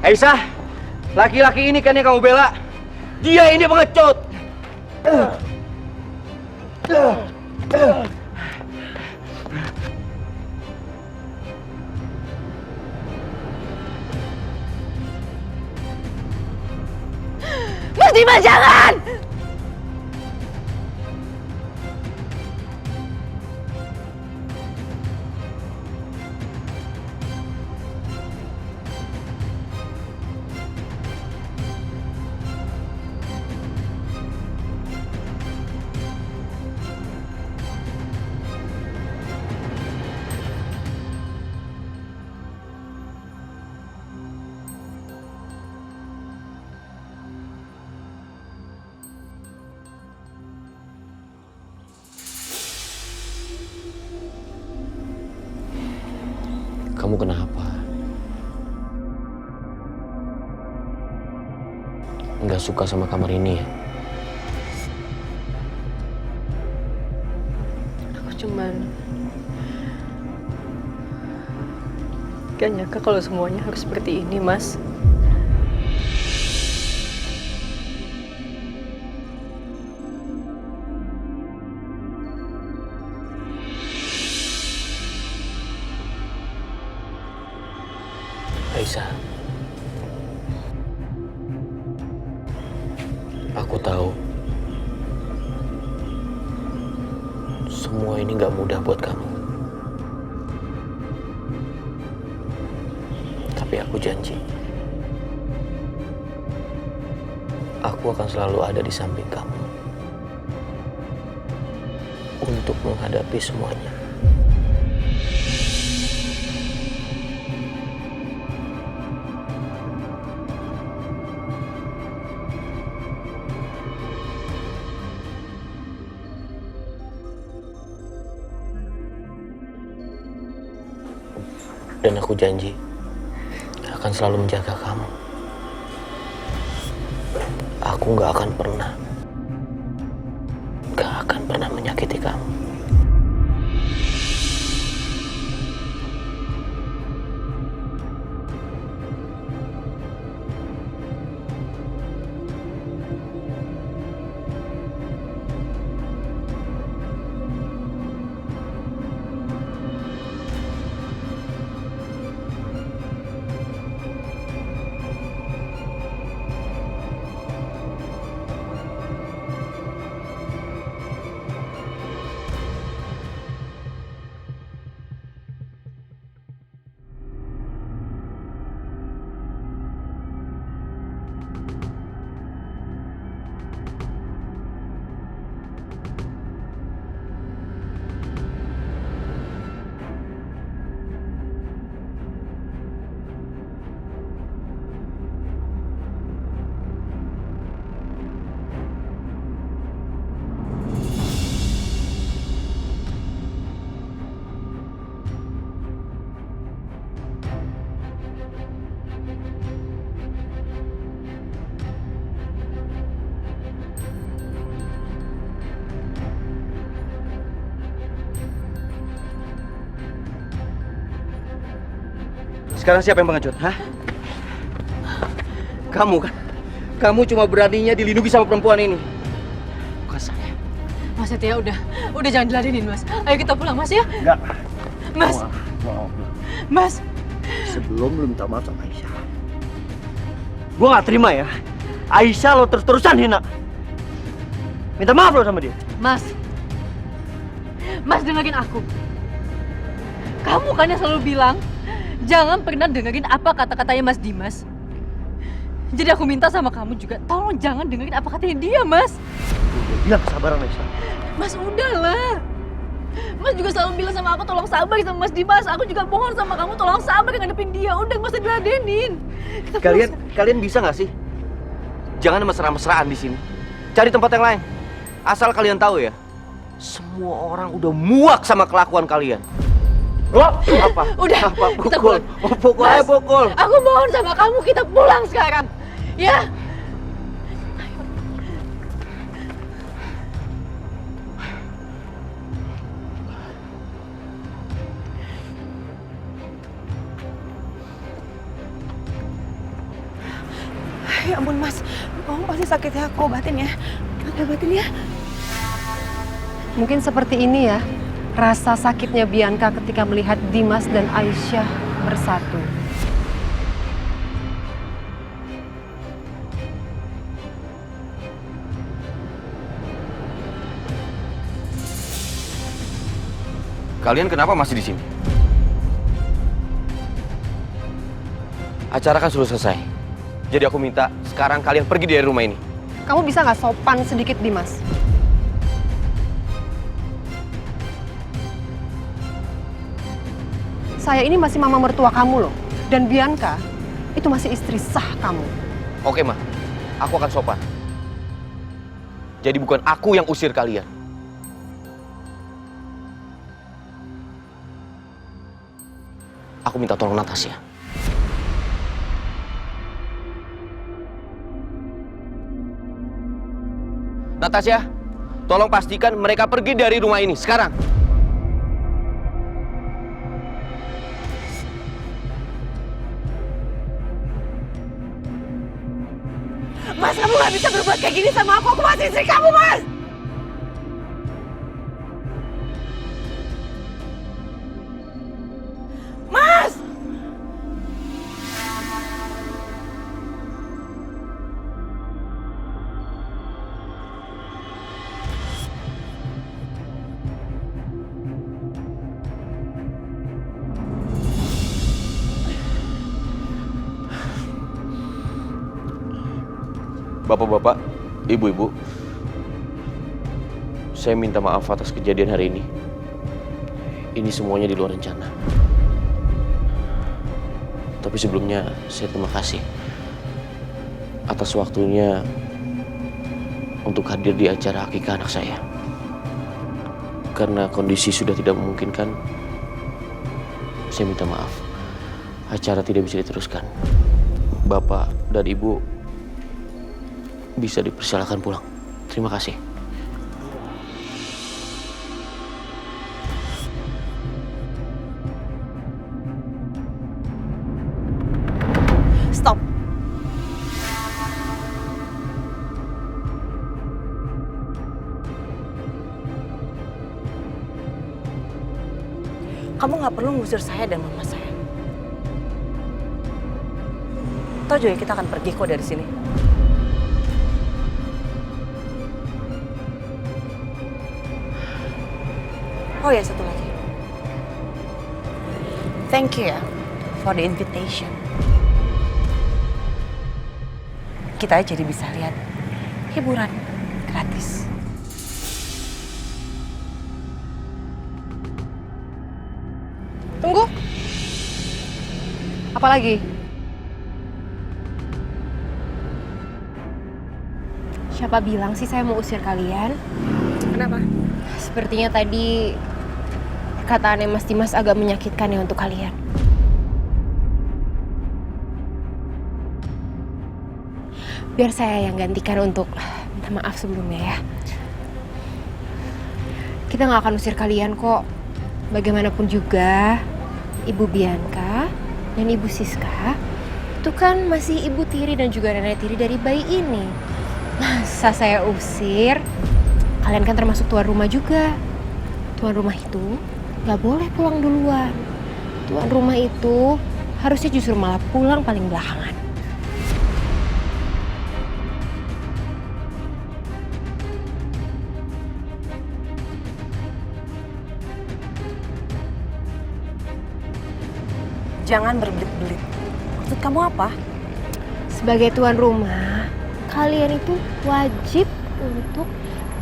Aisyah, laki-laki ini kan yang kamu bela. Dia ini pengecut. Muslimah, jangan! Kamu kenapa? Nggak suka sama kamar ini ya? Aku cuman gak nyangka kalau semuanya harus seperti ini, Mas. Aisyah, aku tahu semua ini gak mudah buat kamu. Tapi aku janji, aku akan selalu ada di samping kamu untuk menghadapi semuanya. Dan aku janji akan selalu menjaga kamu. Aku gak akan pernah menyakiti kamu. Sekarang siapa yang pengecut? Hah? Kamu kan? Kamu cuma beraninya dilindungi sama perempuan ini. Bukan saya. Mas Setia, udah jangan diladenin, Mas. Ayo kita pulang, Mas ya. Enggak. Mas. Maaf. Mas. Sebelum lu minta maaf sama Aisyah, gue gak terima ya. Aisyah lo terus-terusan hina. Minta maaf lo sama dia. Mas. Mas dengerin aku. Kamu kan yang selalu bilang, jangan pernah dengerin apa kata-katanya Mas Dimas. Jadi aku minta sama kamu juga, tolong jangan dengerin apa katanya dia, Mas. Udah bilang kesabaran Aisyah. Mas udahlah. Mas juga selalu bilang sama aku tolong sabar sama Mas Dimas. Aku juga mohon sama kamu tolong sabar ngadepin dia. Udah gak usah diladenin. Kalian bisa nggak sih? Jangan mesra-mesraan di sini. Cari tempat yang lain. Asal kalian tahu ya, semua orang udah muak sama kelakuan kalian. Oh, apa? Udah, apa? kita Pukul. pulang. Pukul aja, pukul. Aku mohon sama kamu, kita pulang sekarang. Ya. Ya ampun Mas, kamu pasti sakit ya, aku obatin ya. Aku obatin ya. Mungkin seperti ini ya, rasa sakitnya Bianca ketika melihat Dimas dan Aisyah bersatu. Kalian kenapa masih di sini? Acara kan sudah selesai. Jadi aku minta sekarang kalian pergi dari rumah ini. Kamu bisa nggak sopan sedikit, Dimas? Saya ini masih mama mertua kamu loh. Dan Bianca itu masih istri sah kamu. Oke, Ma. Aku akan sopan. Jadi bukan aku yang usir kalian. Aku minta tolong Natasha. Natasha, tolong pastikan mereka pergi dari rumah ini sekarang. Mas, kamu gak bisa berbuat kayak gini sama aku masih istri kamu, Mas! Mas! Bapak-bapak, ibu-ibu, saya minta maaf atas kejadian hari ini. Ini semuanya di luar rencana. Tapi sebelumnya, saya terima kasih atas waktunya untuk hadir di acara akikah anak saya. Karena kondisi sudah tidak memungkinkan, saya minta maaf. Acara tidak bisa diteruskan. Bapak dan Ibu bisa dipersilakan pulang. Terima kasih. Stop. Kamu nggak perlu ngusir saya dan mama saya. Tahu juga kita akan pergi kok dari sini. Oh ya, satu lagi. Thank you ya for the invitation. Kita jadi bisa lihat hiburan gratis. Tunggu. Apa lagi? Siapa bilang sih saya mau usir kalian? Kenapa? Sepertinya tadi perkataannya Mas Dimas agak menyakitkan ya untuk kalian. Biar saya yang gantikan untuk minta maaf sebelumnya ya. Kita nggak akan usir kalian kok. Bagaimanapun juga, Ibu Bianca Dan Ibu Siska itu kan masih ibu tiri dan juga nenek tiri dari bayi ini. Masa saya usir? Kalian kan termasuk tuan rumah juga. Tuan rumah itu gak boleh pulang duluan. Tuan rumah itu harusnya justru malah pulang paling belakangan. Jangan berbelit-belit. Maksud kamu apa? Sebagai tuan rumah, kalian itu wajib untuk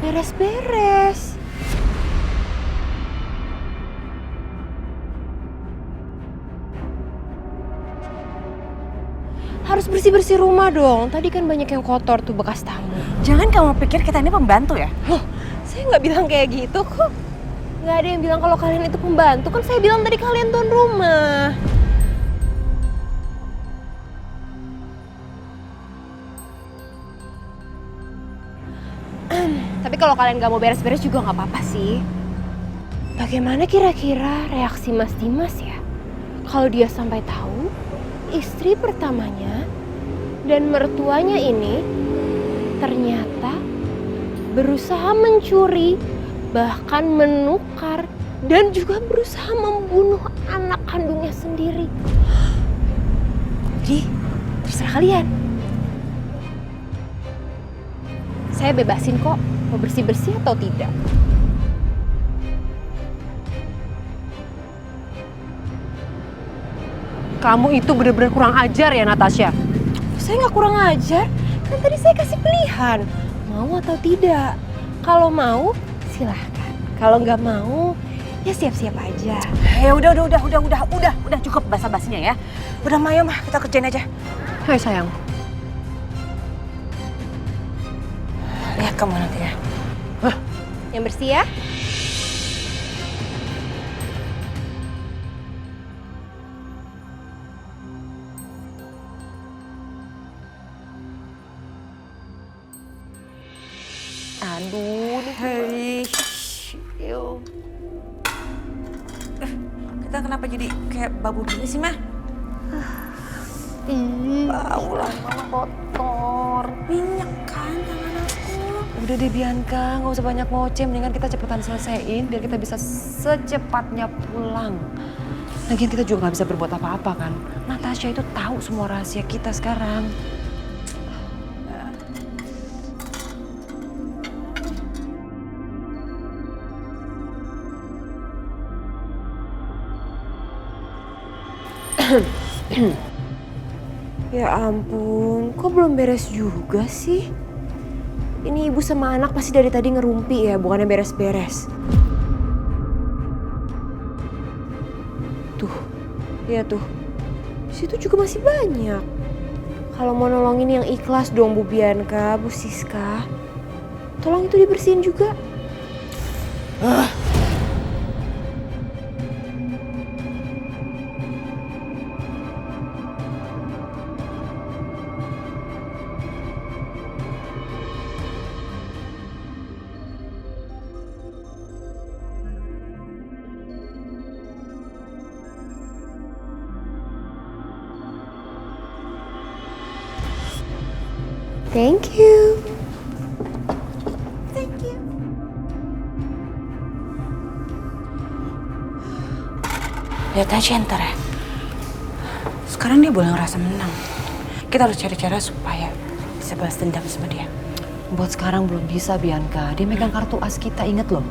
beres-beres. Harus bersih-bersih rumah dong. Tadi kan banyak yang kotor tuh bekas tamu. Jangan kamu pikir kita ini pembantu ya? Loh, saya nggak bilang kayak gitu kok. Nggak ada yang bilang kalau kalian itu pembantu. Kan saya bilang tadi kalian tuan rumah. Tapi kalau kalian gak mau beres-beres juga gak apa-apa sih. Bagaimana kira-kira reaksi Mas Dimas ya? Kalau dia sampai tahu istri pertamanya dan mertuanya ini ternyata berusaha mencuri, bahkan menukar, dan juga berusaha membunuh anak kandungnya sendiri. Jadi, terserah kalian. Saya bebasin kok, mau bersih-bersih atau tidak. Kamu itu bener-bener kurang ajar ya, Natasha. Saya nggak kurang ajar, kan tadi saya kasih pilihan, mau atau tidak. Kalau mau, silahkan. Kalau nggak mau, ya siap-siap aja. Ya udah cukup basa-basinya ya. Udah Mayo mah, kita kerjain aja. Hai sayang. Lihat kamu nanti ya. Yang bersih ya. Aduh, hei. Kita kenapa jadi kayak babu gini sih, Mah? Bau lah. Kotor. Minyak kan tangan aku. Udah deh Bianca, nggak usah banyak ngoceh. Mendingan kita cepetan selesaiin biar kita bisa secepatnya pulang. Lagian kita juga nggak bisa berbuat apa-apa kan. Natasha itu tahu semua rahasia kita sekarang. Ya ampun, kok belum beres juga sih? Ini ibu sama anak pasti dari tadi ngerumpi ya, bukannya beres-beres. Tuh, lihat tuh. Di situ juga masih banyak. Kalau mau nolongin yang ikhlas dong Bu Bianca, Bu Siska. Tolong itu dibersihin juga. Thank you. Thank you. Lihat aja ntar ya. Sekarang dia boleh ngerasa menang. Kita harus cari cara supaya bisa balas dendam sama dia. Buat sekarang belum bisa Bianca. Dia megang kartu as kita, inget loh.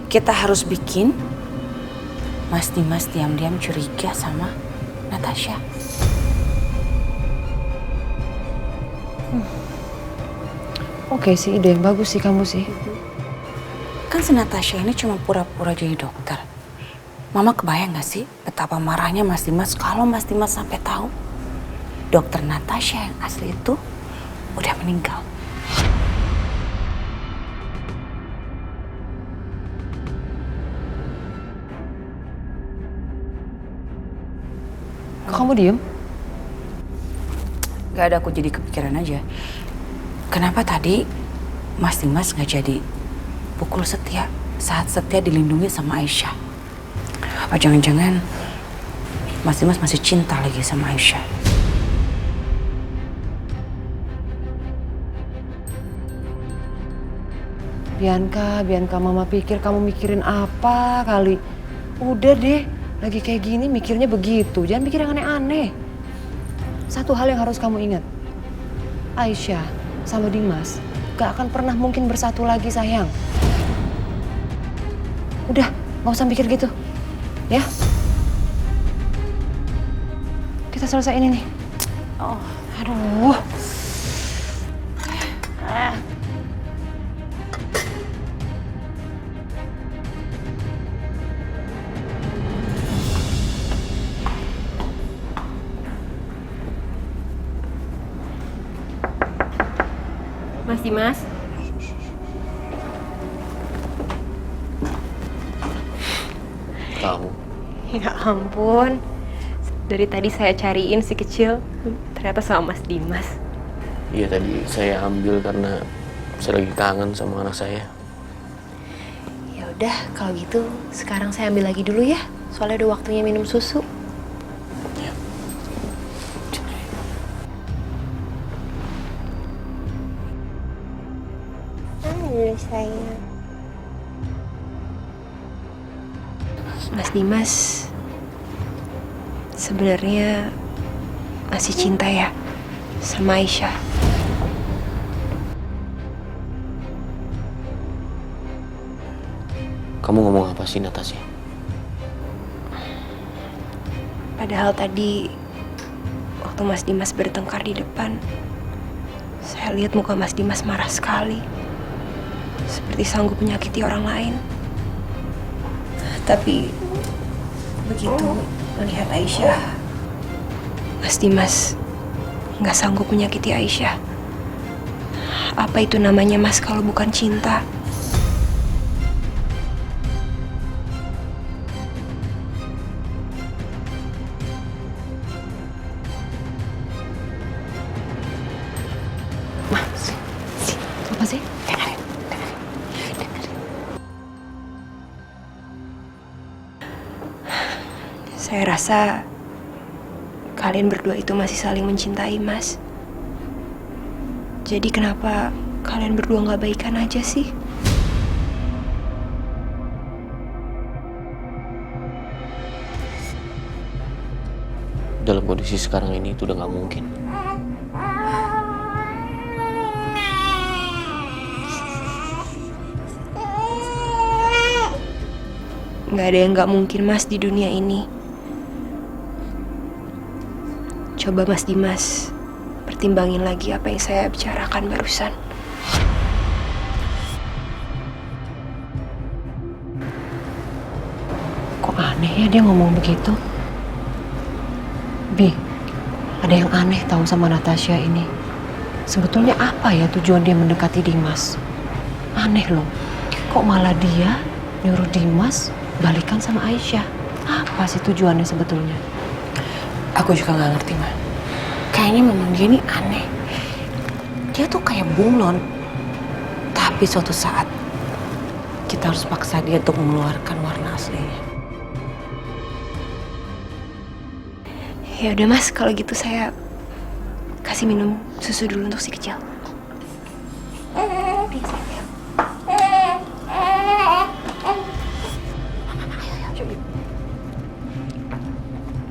Kita harus bikin Mas Dimas diam-diam curiga sama Natasha. Oke sih, ide yang bagus sih kamu sih. Kan si Natasha ini cuma pura-pura jadi dokter. Mama kebayang gak sih betapa marahnya Mas Dimas kalau Mas Dimas sampai tahu dokter Natasha yang asli itu udah meninggal. Kok kamu diem? Gak ada, aku jadi kepikiran aja. Kenapa tadi Mas Dimas gak jadi pukul Setia saat Setia dilindungi sama Aisyah? Apa jangan-jangan Mas Dimas masih cinta lagi sama Aisyah. Bianca, mama pikir kamu mikirin apa kali. Udah deh, lagi kayak gini mikirnya begitu. Jangan mikir yang aneh-aneh. Satu hal yang harus kamu ingat. Aisyah sama Dimas gak akan pernah mungkin bersatu lagi, sayang. Udah, gak usah mikir gitu. Ya? Kita selesai ini nih. Oh, aduh. Mas Dimas. Kamu? Ya ampun. Dari tadi saya cariin si kecil, ternyata sama Mas Dimas. Iya, tadi saya ambil karena saya lagi kangen sama anak saya. Ya udah, kalau gitu sekarang saya ambil lagi dulu ya. Soalnya udah waktunya minum susu. Sayang. Mas Dimas sebenarnya masih cinta ya sama Aisyah. Kamu ngomong apa sih, Natasha? Padahal tadi waktu Mas Dimas bertengkar di depan, saya lihat muka Mas Dimas marah sekali. Seperti sanggup menyakiti orang lain. Tapi begitu melihat Aisyah, Mas Dimas nggak sanggup menyakiti Aisyah. Apa itu namanya, Mas, kalau bukan cinta? Apa sih? Saya rasa kalian berdua itu masih saling mencintai, Mas. Jadi kenapa kalian berdua nggak baikan aja sih? Dalam kondisi sekarang ini itu udah nggak mungkin. Nggak ada yang nggak mungkin, Mas, di dunia ini. Coba Mas Dimas pertimbangin lagi apa yang saya bicarakan barusan. Kok aneh ya dia ngomong begitu? Bi, ada yang aneh tahu sama Natasha ini. Sebetulnya apa ya tujuan dia mendekati Dimas? Aneh loh, kok malah dia nyuruh Dimas balikan sama Aisyah. Apa sih tujuannya sebetulnya? Aku juga nggak ngerti, Ma. Kayaknya memang dia ini aneh. Dia tuh kayak bunglon. Tapi suatu saat kita harus paksa dia untuk mengeluarkan warna aslinya. Ya udah, Mas, kalau gitu saya kasih minum susu dulu untuk si kecil.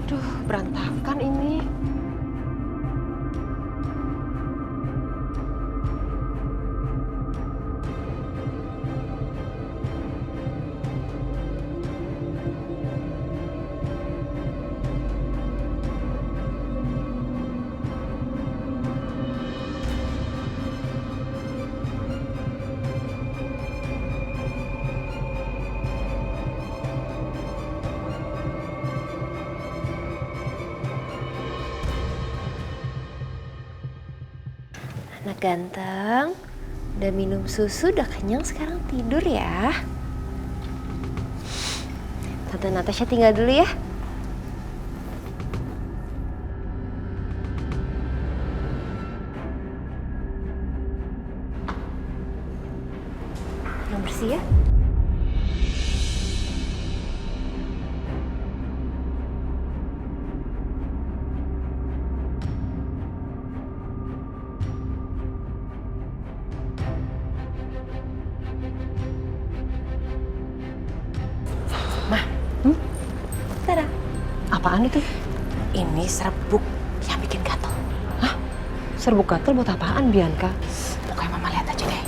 Duh, berantakan ini. Anak ganteng, udah minum susu, udah kenyang, sekarang tidur ya. Tante Natasha tinggal dulu ya. Yang bersih ya. Apaan itu? Ini serbuk yang bikin gatel. Hah? Serbuk gatel buat apaan, Bianca? Pokoknya Mama lihat aja deh.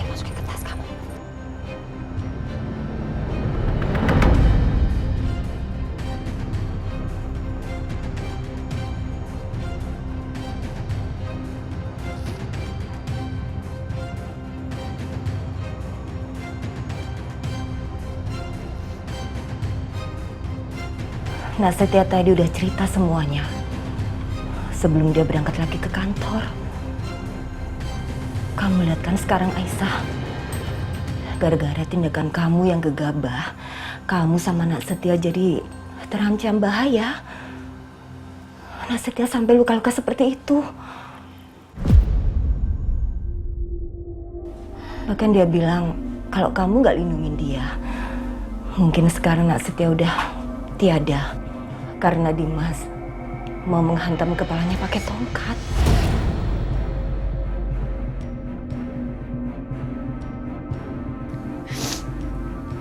Masukin ke tas kamu. Nak Setia tadi udah cerita semuanya sebelum dia berangkat lagi ke kantor. Kamu lihat kan sekarang Aisyah, gara-gara tindakan kamu yang gegabah, kamu sama Nak Setia jadi terancam bahaya. Nak Setia sampai luka-luka seperti itu. Bahkan dia bilang kalau kamu nggak lindungin dia, mungkin sekarang Nak Setia udah tiada karena Dimas mau menghantam kepalanya pakai tongkat.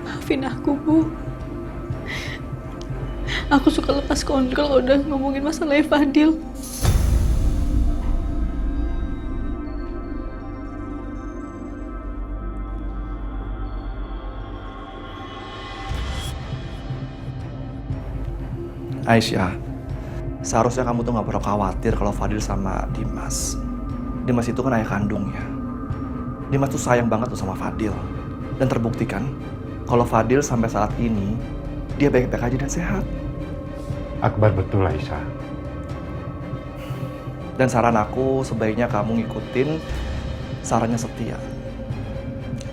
Maafin aku, Bu. Aku suka lepas kontrol udah ngomongin masalah Fadil. Aisyah, seharusnya kamu tuh gak perlu khawatir kalau Fadil sama Dimas. Dimas itu kan ayah kandungnya. Dimas tuh sayang banget tuh sama Fadil. Dan terbukti kan, kalau Fadil sampai saat ini, dia baik-baik aja dan sehat. Akbar betul, Aisyah. Dan saran aku, sebaiknya kamu ngikutin sarannya Setia.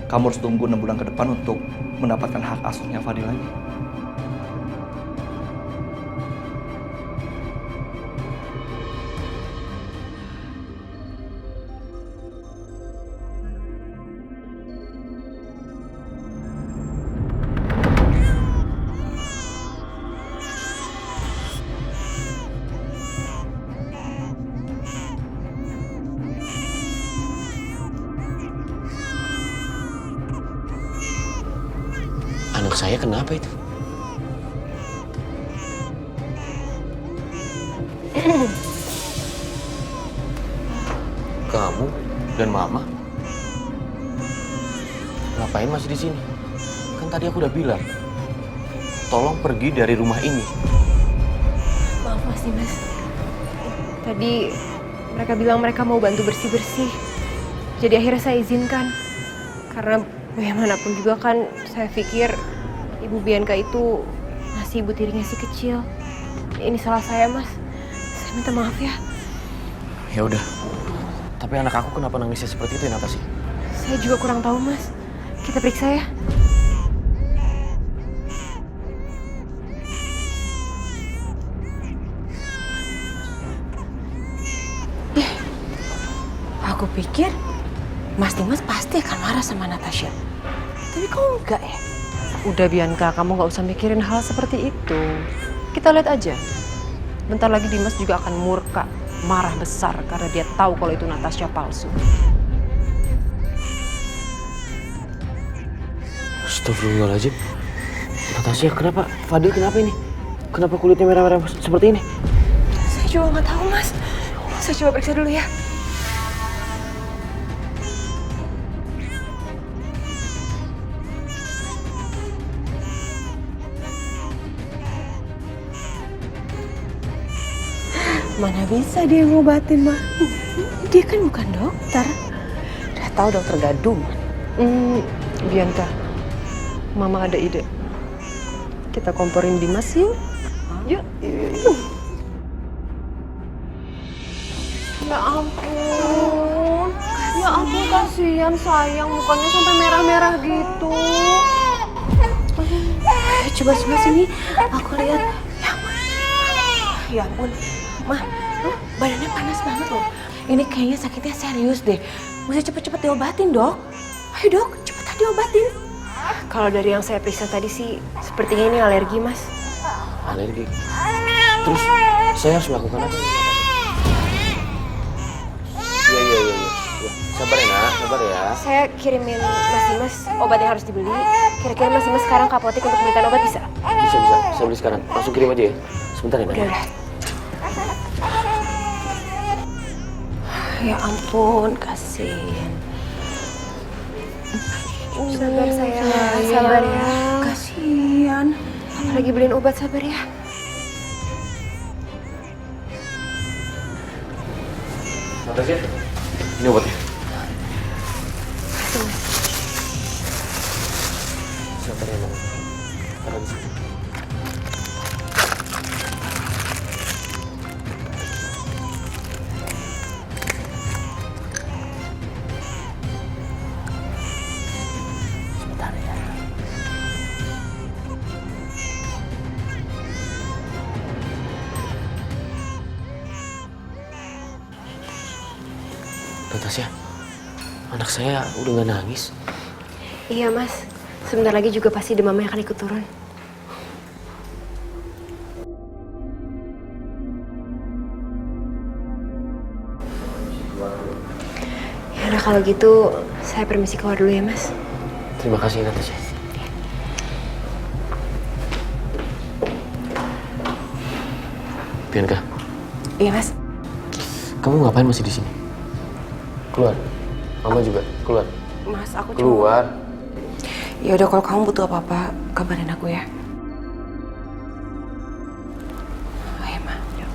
Kamu harus tunggu 6 bulan ke depan untuk mendapatkan hak asuhnya Fadil lagi. Anak saya kenapa itu? Kamu dan Mama ngapain masih di sini? Kan tadi aku udah bilang, tolong pergi dari rumah ini. Maaf Mas Dimas. Tadi mereka bilang mereka mau bantu bersih-bersih. Jadi akhirnya saya izinkan. Karena bagaimanapun juga kan saya pikir Ibu Bianca itu masih ibu tirinya si kecil. Ini salah saya, Mas. Saya minta maaf ya. Ya udah. Tapi anak aku kenapa nangisnya seperti itu ya, Natasha? Saya juga kurang tahu, Mas. Kita periksa ya. Aku pikir Mas Dimas pasti akan marah sama Natasha. Tapi kok enggak ya? Udah Bianca, kamu gak usah mikirin hal seperti itu. Kita lihat aja. Bentar lagi Dimas juga akan murka, marah besar karena dia tahu kalau itu Natasha palsu. Astagfirullahaladzim. Natasha, kenapa? Fadil kenapa ini? Kenapa kulitnya merah-merah seperti ini? Saya juga nggak tahu, Mas. Saya coba periksa dulu ya. Mana bisa dia ngobatin, mah? Dia kan bukan dokter. Udah tahu dokter gadung. Bianca, Mama ada ide. Kita komporin Dimas yuk. Yuk. Ya ampun. Ya ampun, kasihan sayang. Mukanya sampai merah-merah gitu. Coba sini, aku lihat. Ya ampun, Mah, badannya panas banget loh. Ini kayaknya sakitnya serius deh. Mesti cepet-cepet diobatin, Dok. Ayo, Dok, cepetan diobatin. Kalau dari yang saya periksa tadi sih, sepertinya ini alergi, Mas. Alergi? Terus saya harus melakukan apa? Iya. Sabar ya, Nak. Sabar ya. Saya kirimin Mas Dimas obat yang harus dibeli. Kira-kira Mas Dimas sekarang ke apotek untuk belikan obat bisa? Bisa. Saya beli sekarang. Langsung kirim aja ya. Sebentar ya, Nak. Udah. Ya ampun, kasihan. Sabar sayang, sabar ya. Kasihan. Lagi beliin obat, sabar ya. Natasha, ini obatnya. Sabar ya, Mama. Taruh di sini. Natasha, anak saya udah gak nangis. Iya, Mas. Sebentar lagi juga pasti demamnya akan ikut turun. Ya udah, kalau gitu saya permisi keluar dulu ya, Mas. Terima kasih, Natasha. Bianca. Iya, Mas. Kamu ngapain masih di sini? Keluar. Mama juga keluar. Mas, aku keluar. Ya udah, kalau kamu butuh apa-apa, kabarin aku ya. Ayo, Ma. Yuk.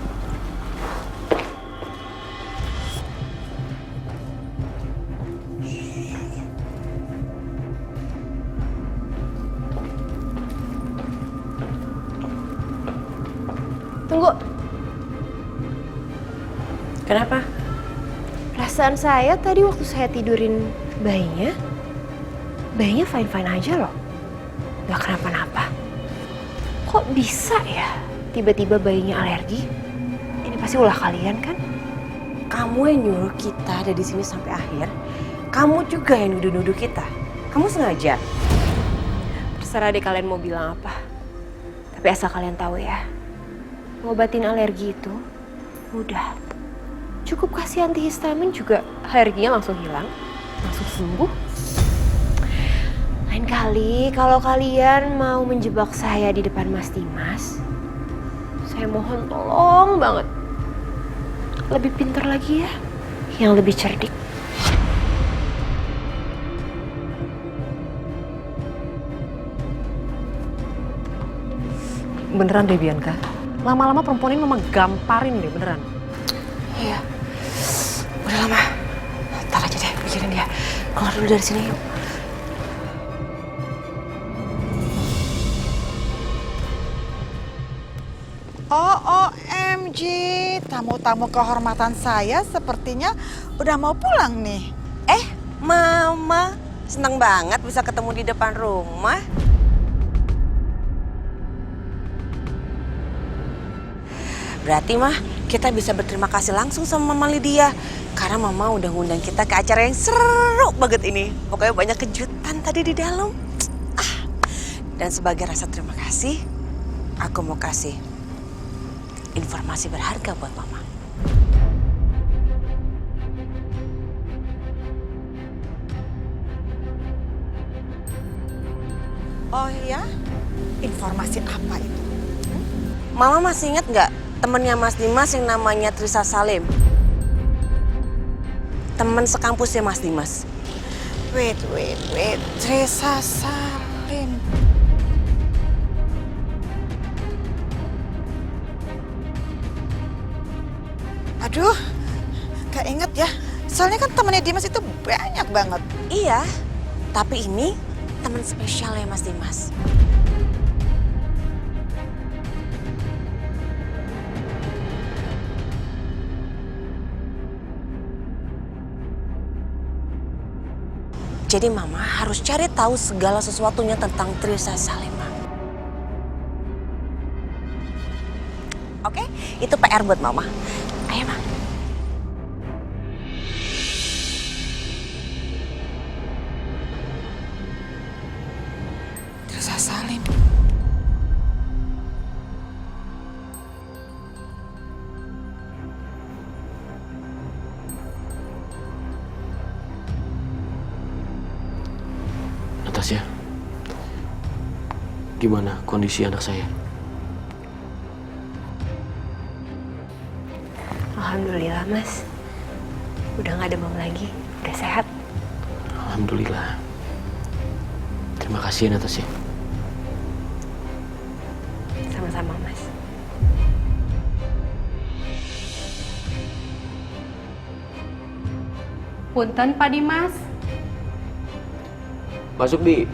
Tunggu. Kenapa? Perasaan saya tadi waktu saya tidurin bayinya fine-fine aja loh. Gak kenapa-napa. Kok bisa ya tiba-tiba bayinya alergi? Ini pasti ulah kalian kan? Kamu yang nyuruh kita ada di sini sampai akhir. Kamu juga yang nuduh-nuduh kita. Kamu sengaja. Terserah deh kalian mau bilang apa. Tapi asal kalian tahu ya, ngobatin alergi itu mudah. Cukup kasih antihistamin juga alerginya langsung hilang, langsung sembuh. Lain kali kalau kalian mau menjebak saya di depan Mas Dimas, saya mohon tolong banget. Lebih pintar lagi ya, yang lebih cerdik. Beneran deh Bianca. Lama-lama perempuan ini memang gamparin deh, beneran. Iya. Udah lama. Ntar aja deh pikirin dia. Keluar dulu dari sini yuk. OMG, tamu-tamu kehormatan saya sepertinya udah mau pulang nih. Mama, seneng banget bisa ketemu di depan rumah. Berarti mah kita bisa berterima kasih langsung sama Mama Lydia. Karena Mama udah ngundang kita ke acara yang seru banget ini. Pokoknya banyak kejutan tadi di dalam. Dan sebagai rasa terima kasih, aku mau kasih informasi berharga buat Mama. Oh iya? Informasi apa itu? Mama masih ingat nggak temennya Mas Dimas yang namanya Trisa Salim? Temen sekampusnya Mas Dimas. Wait. Trisa Salim. Aduh, gak inget ya. Soalnya kan temennya Dimas itu banyak banget. Iya, tapi ini teman spesial ya Mas Dimas. Jadi Mama harus cari tahu segala sesuatunya tentang Trisa Salim. Oke, itu PR buat Mama. Ayo, Ma. Trisa Salim. Natasha, gimana kondisi anak saya? Alhamdulillah, Mas. Udah gak demam lagi. Udah sehat. Alhamdulillah. Terima kasih, Natasha. Sama-sama, Mas. Punten, Pak Dimas. Masuk, Bi.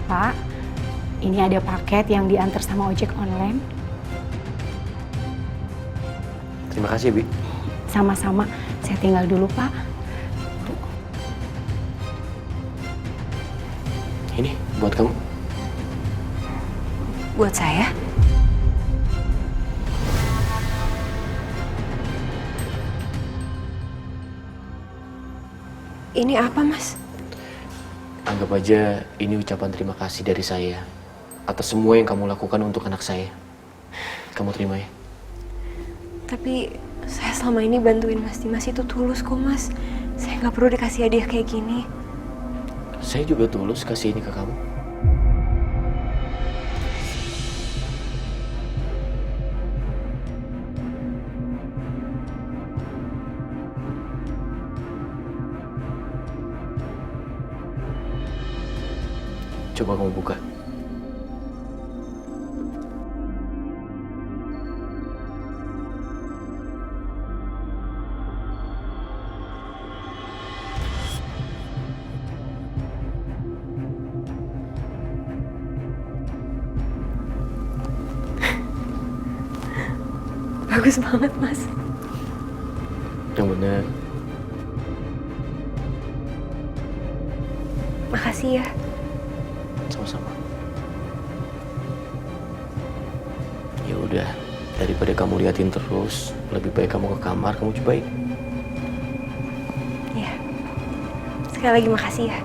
Pak, ini ada paket yang diantar sama ojek online. Terima kasih, Bi. Sama-sama, saya tinggal dulu, Pak. Ini buat kamu. Buat saya? Ini apa, Mas? Anggap aja ini ucapan terima kasih dari saya atas semua yang kamu lakukan untuk anak saya. Kamu terima ya? Tapi saya selama ini bantuin Mas Dimas itu tulus kok, Mas. Saya nggak perlu dikasih hadiah kayak gini. Saya juga tulus kasih ini ke kamu. Coba kamu buka. Bagus banget, Mas. Yang benar. Makasih ya. Sama-sama. Ya udah, daripada kamu liatin terus, lebih baik kamu ke kamar, kamu cobain. Iya. Sekali lagi makasih ya.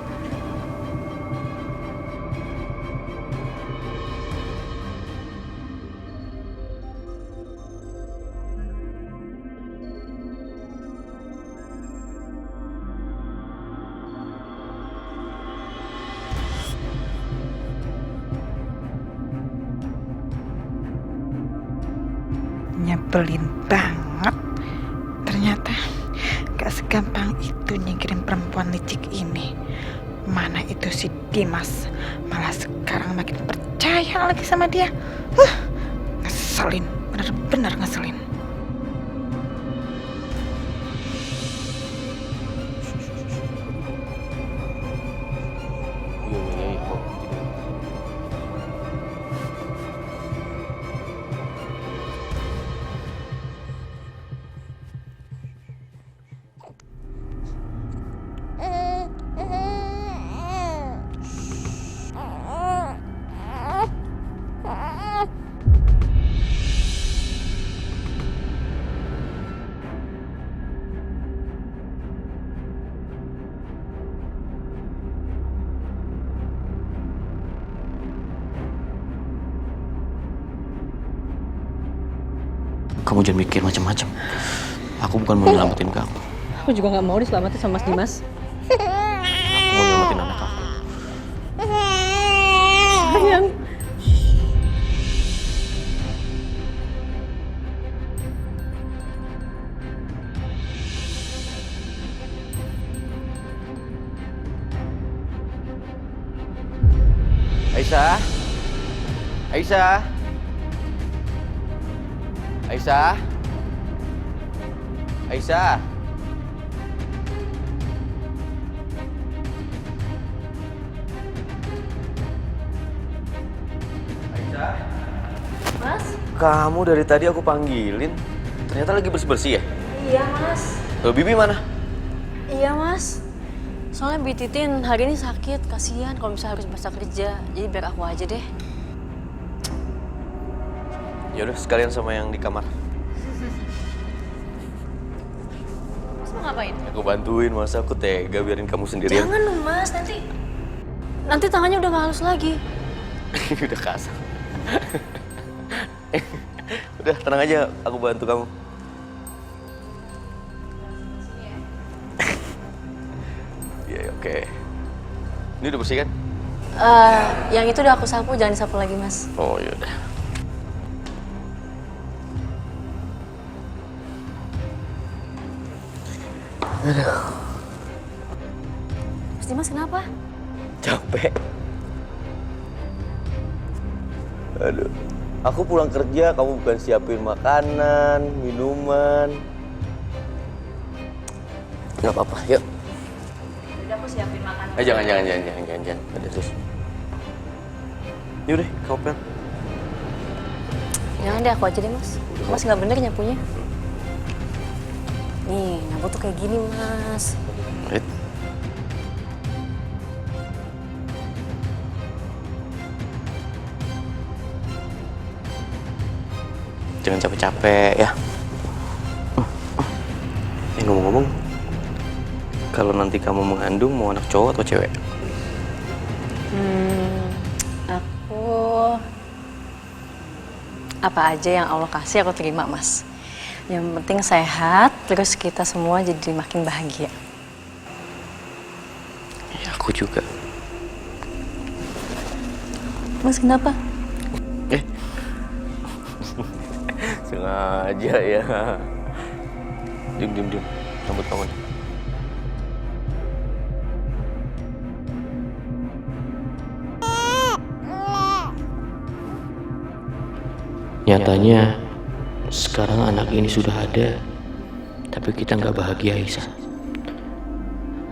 Nyebelin banget. Ternyata gak segampang itu nyingkirin perempuan licik ini. Mana itu si Dimas, malah sekarang makin percaya lagi sama dia. Ngeselin, bener-bener ngeselin. Kamu jangan mikir macam-macam. Aku bukan mau nyelamatin kamu. Aku juga nggak mau diselamatin sama Mas Dimas. Aku mau nyelamatin anak aku. Sayang. Aisyah? Aisyah? Aisyah? Aisyah? Aisyah? Mas? Kamu dari tadi aku panggilin, ternyata lagi bersih-bersih ya? Iya, Mas. Loh, Bibi mana? Iya, Mas. Soalnya Bi Titin hari ini sakit, kasihan kalau misalnya harus masa kerja. Jadi biar aku aja deh. Yaudah, sekalian sama yang di kamar. Mas mau ngapain? Aku bantuin, masa aku tega biarin kamu sendirian. Jangan dong, Mas. Nanti tangannya udah nggak halus lagi. Udah kasar. Udah, tenang aja, aku bantu kamu. Iya, oke. Ini udah bersih kan? Yang itu udah aku sapu, jangan disapu lagi, Mas. Oh, yaudah. Aduh. Mas Dimas kenapa? Capek. Aduh. Aku pulang kerja, kamu bukan siapin makanan, minuman. Gak apa-apa, yuk. Udah aku siapin makan. Jangan. Ada terus. Yaudah, kamu pel. Jangan deh, aku aja deh, Mas. Mas nggak bener nyapunya. Nih, nyapu tuh kayak gini, Mas. Rit. Jangan capek-capek ya. Ngomong-ngomong, kalau nanti kamu mengandung mau anak cowok atau cewek? Aku apa aja yang Allah kasih aku terima, Mas. Yang penting sehat, terus kita semua jadi makin bahagia. Ya, aku juga. Mas kenapa? Sengaja ya. Diam. Rambut kamu nih. Nyatanya sekarang anak ini sudah ada, tapi kita nggak bahagia, Aisyah.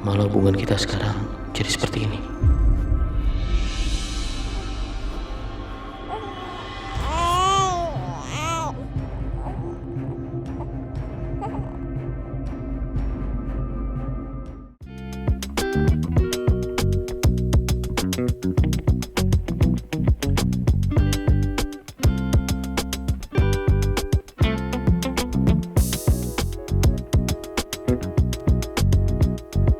Malah hubungan kita sekarang jadi seperti ini.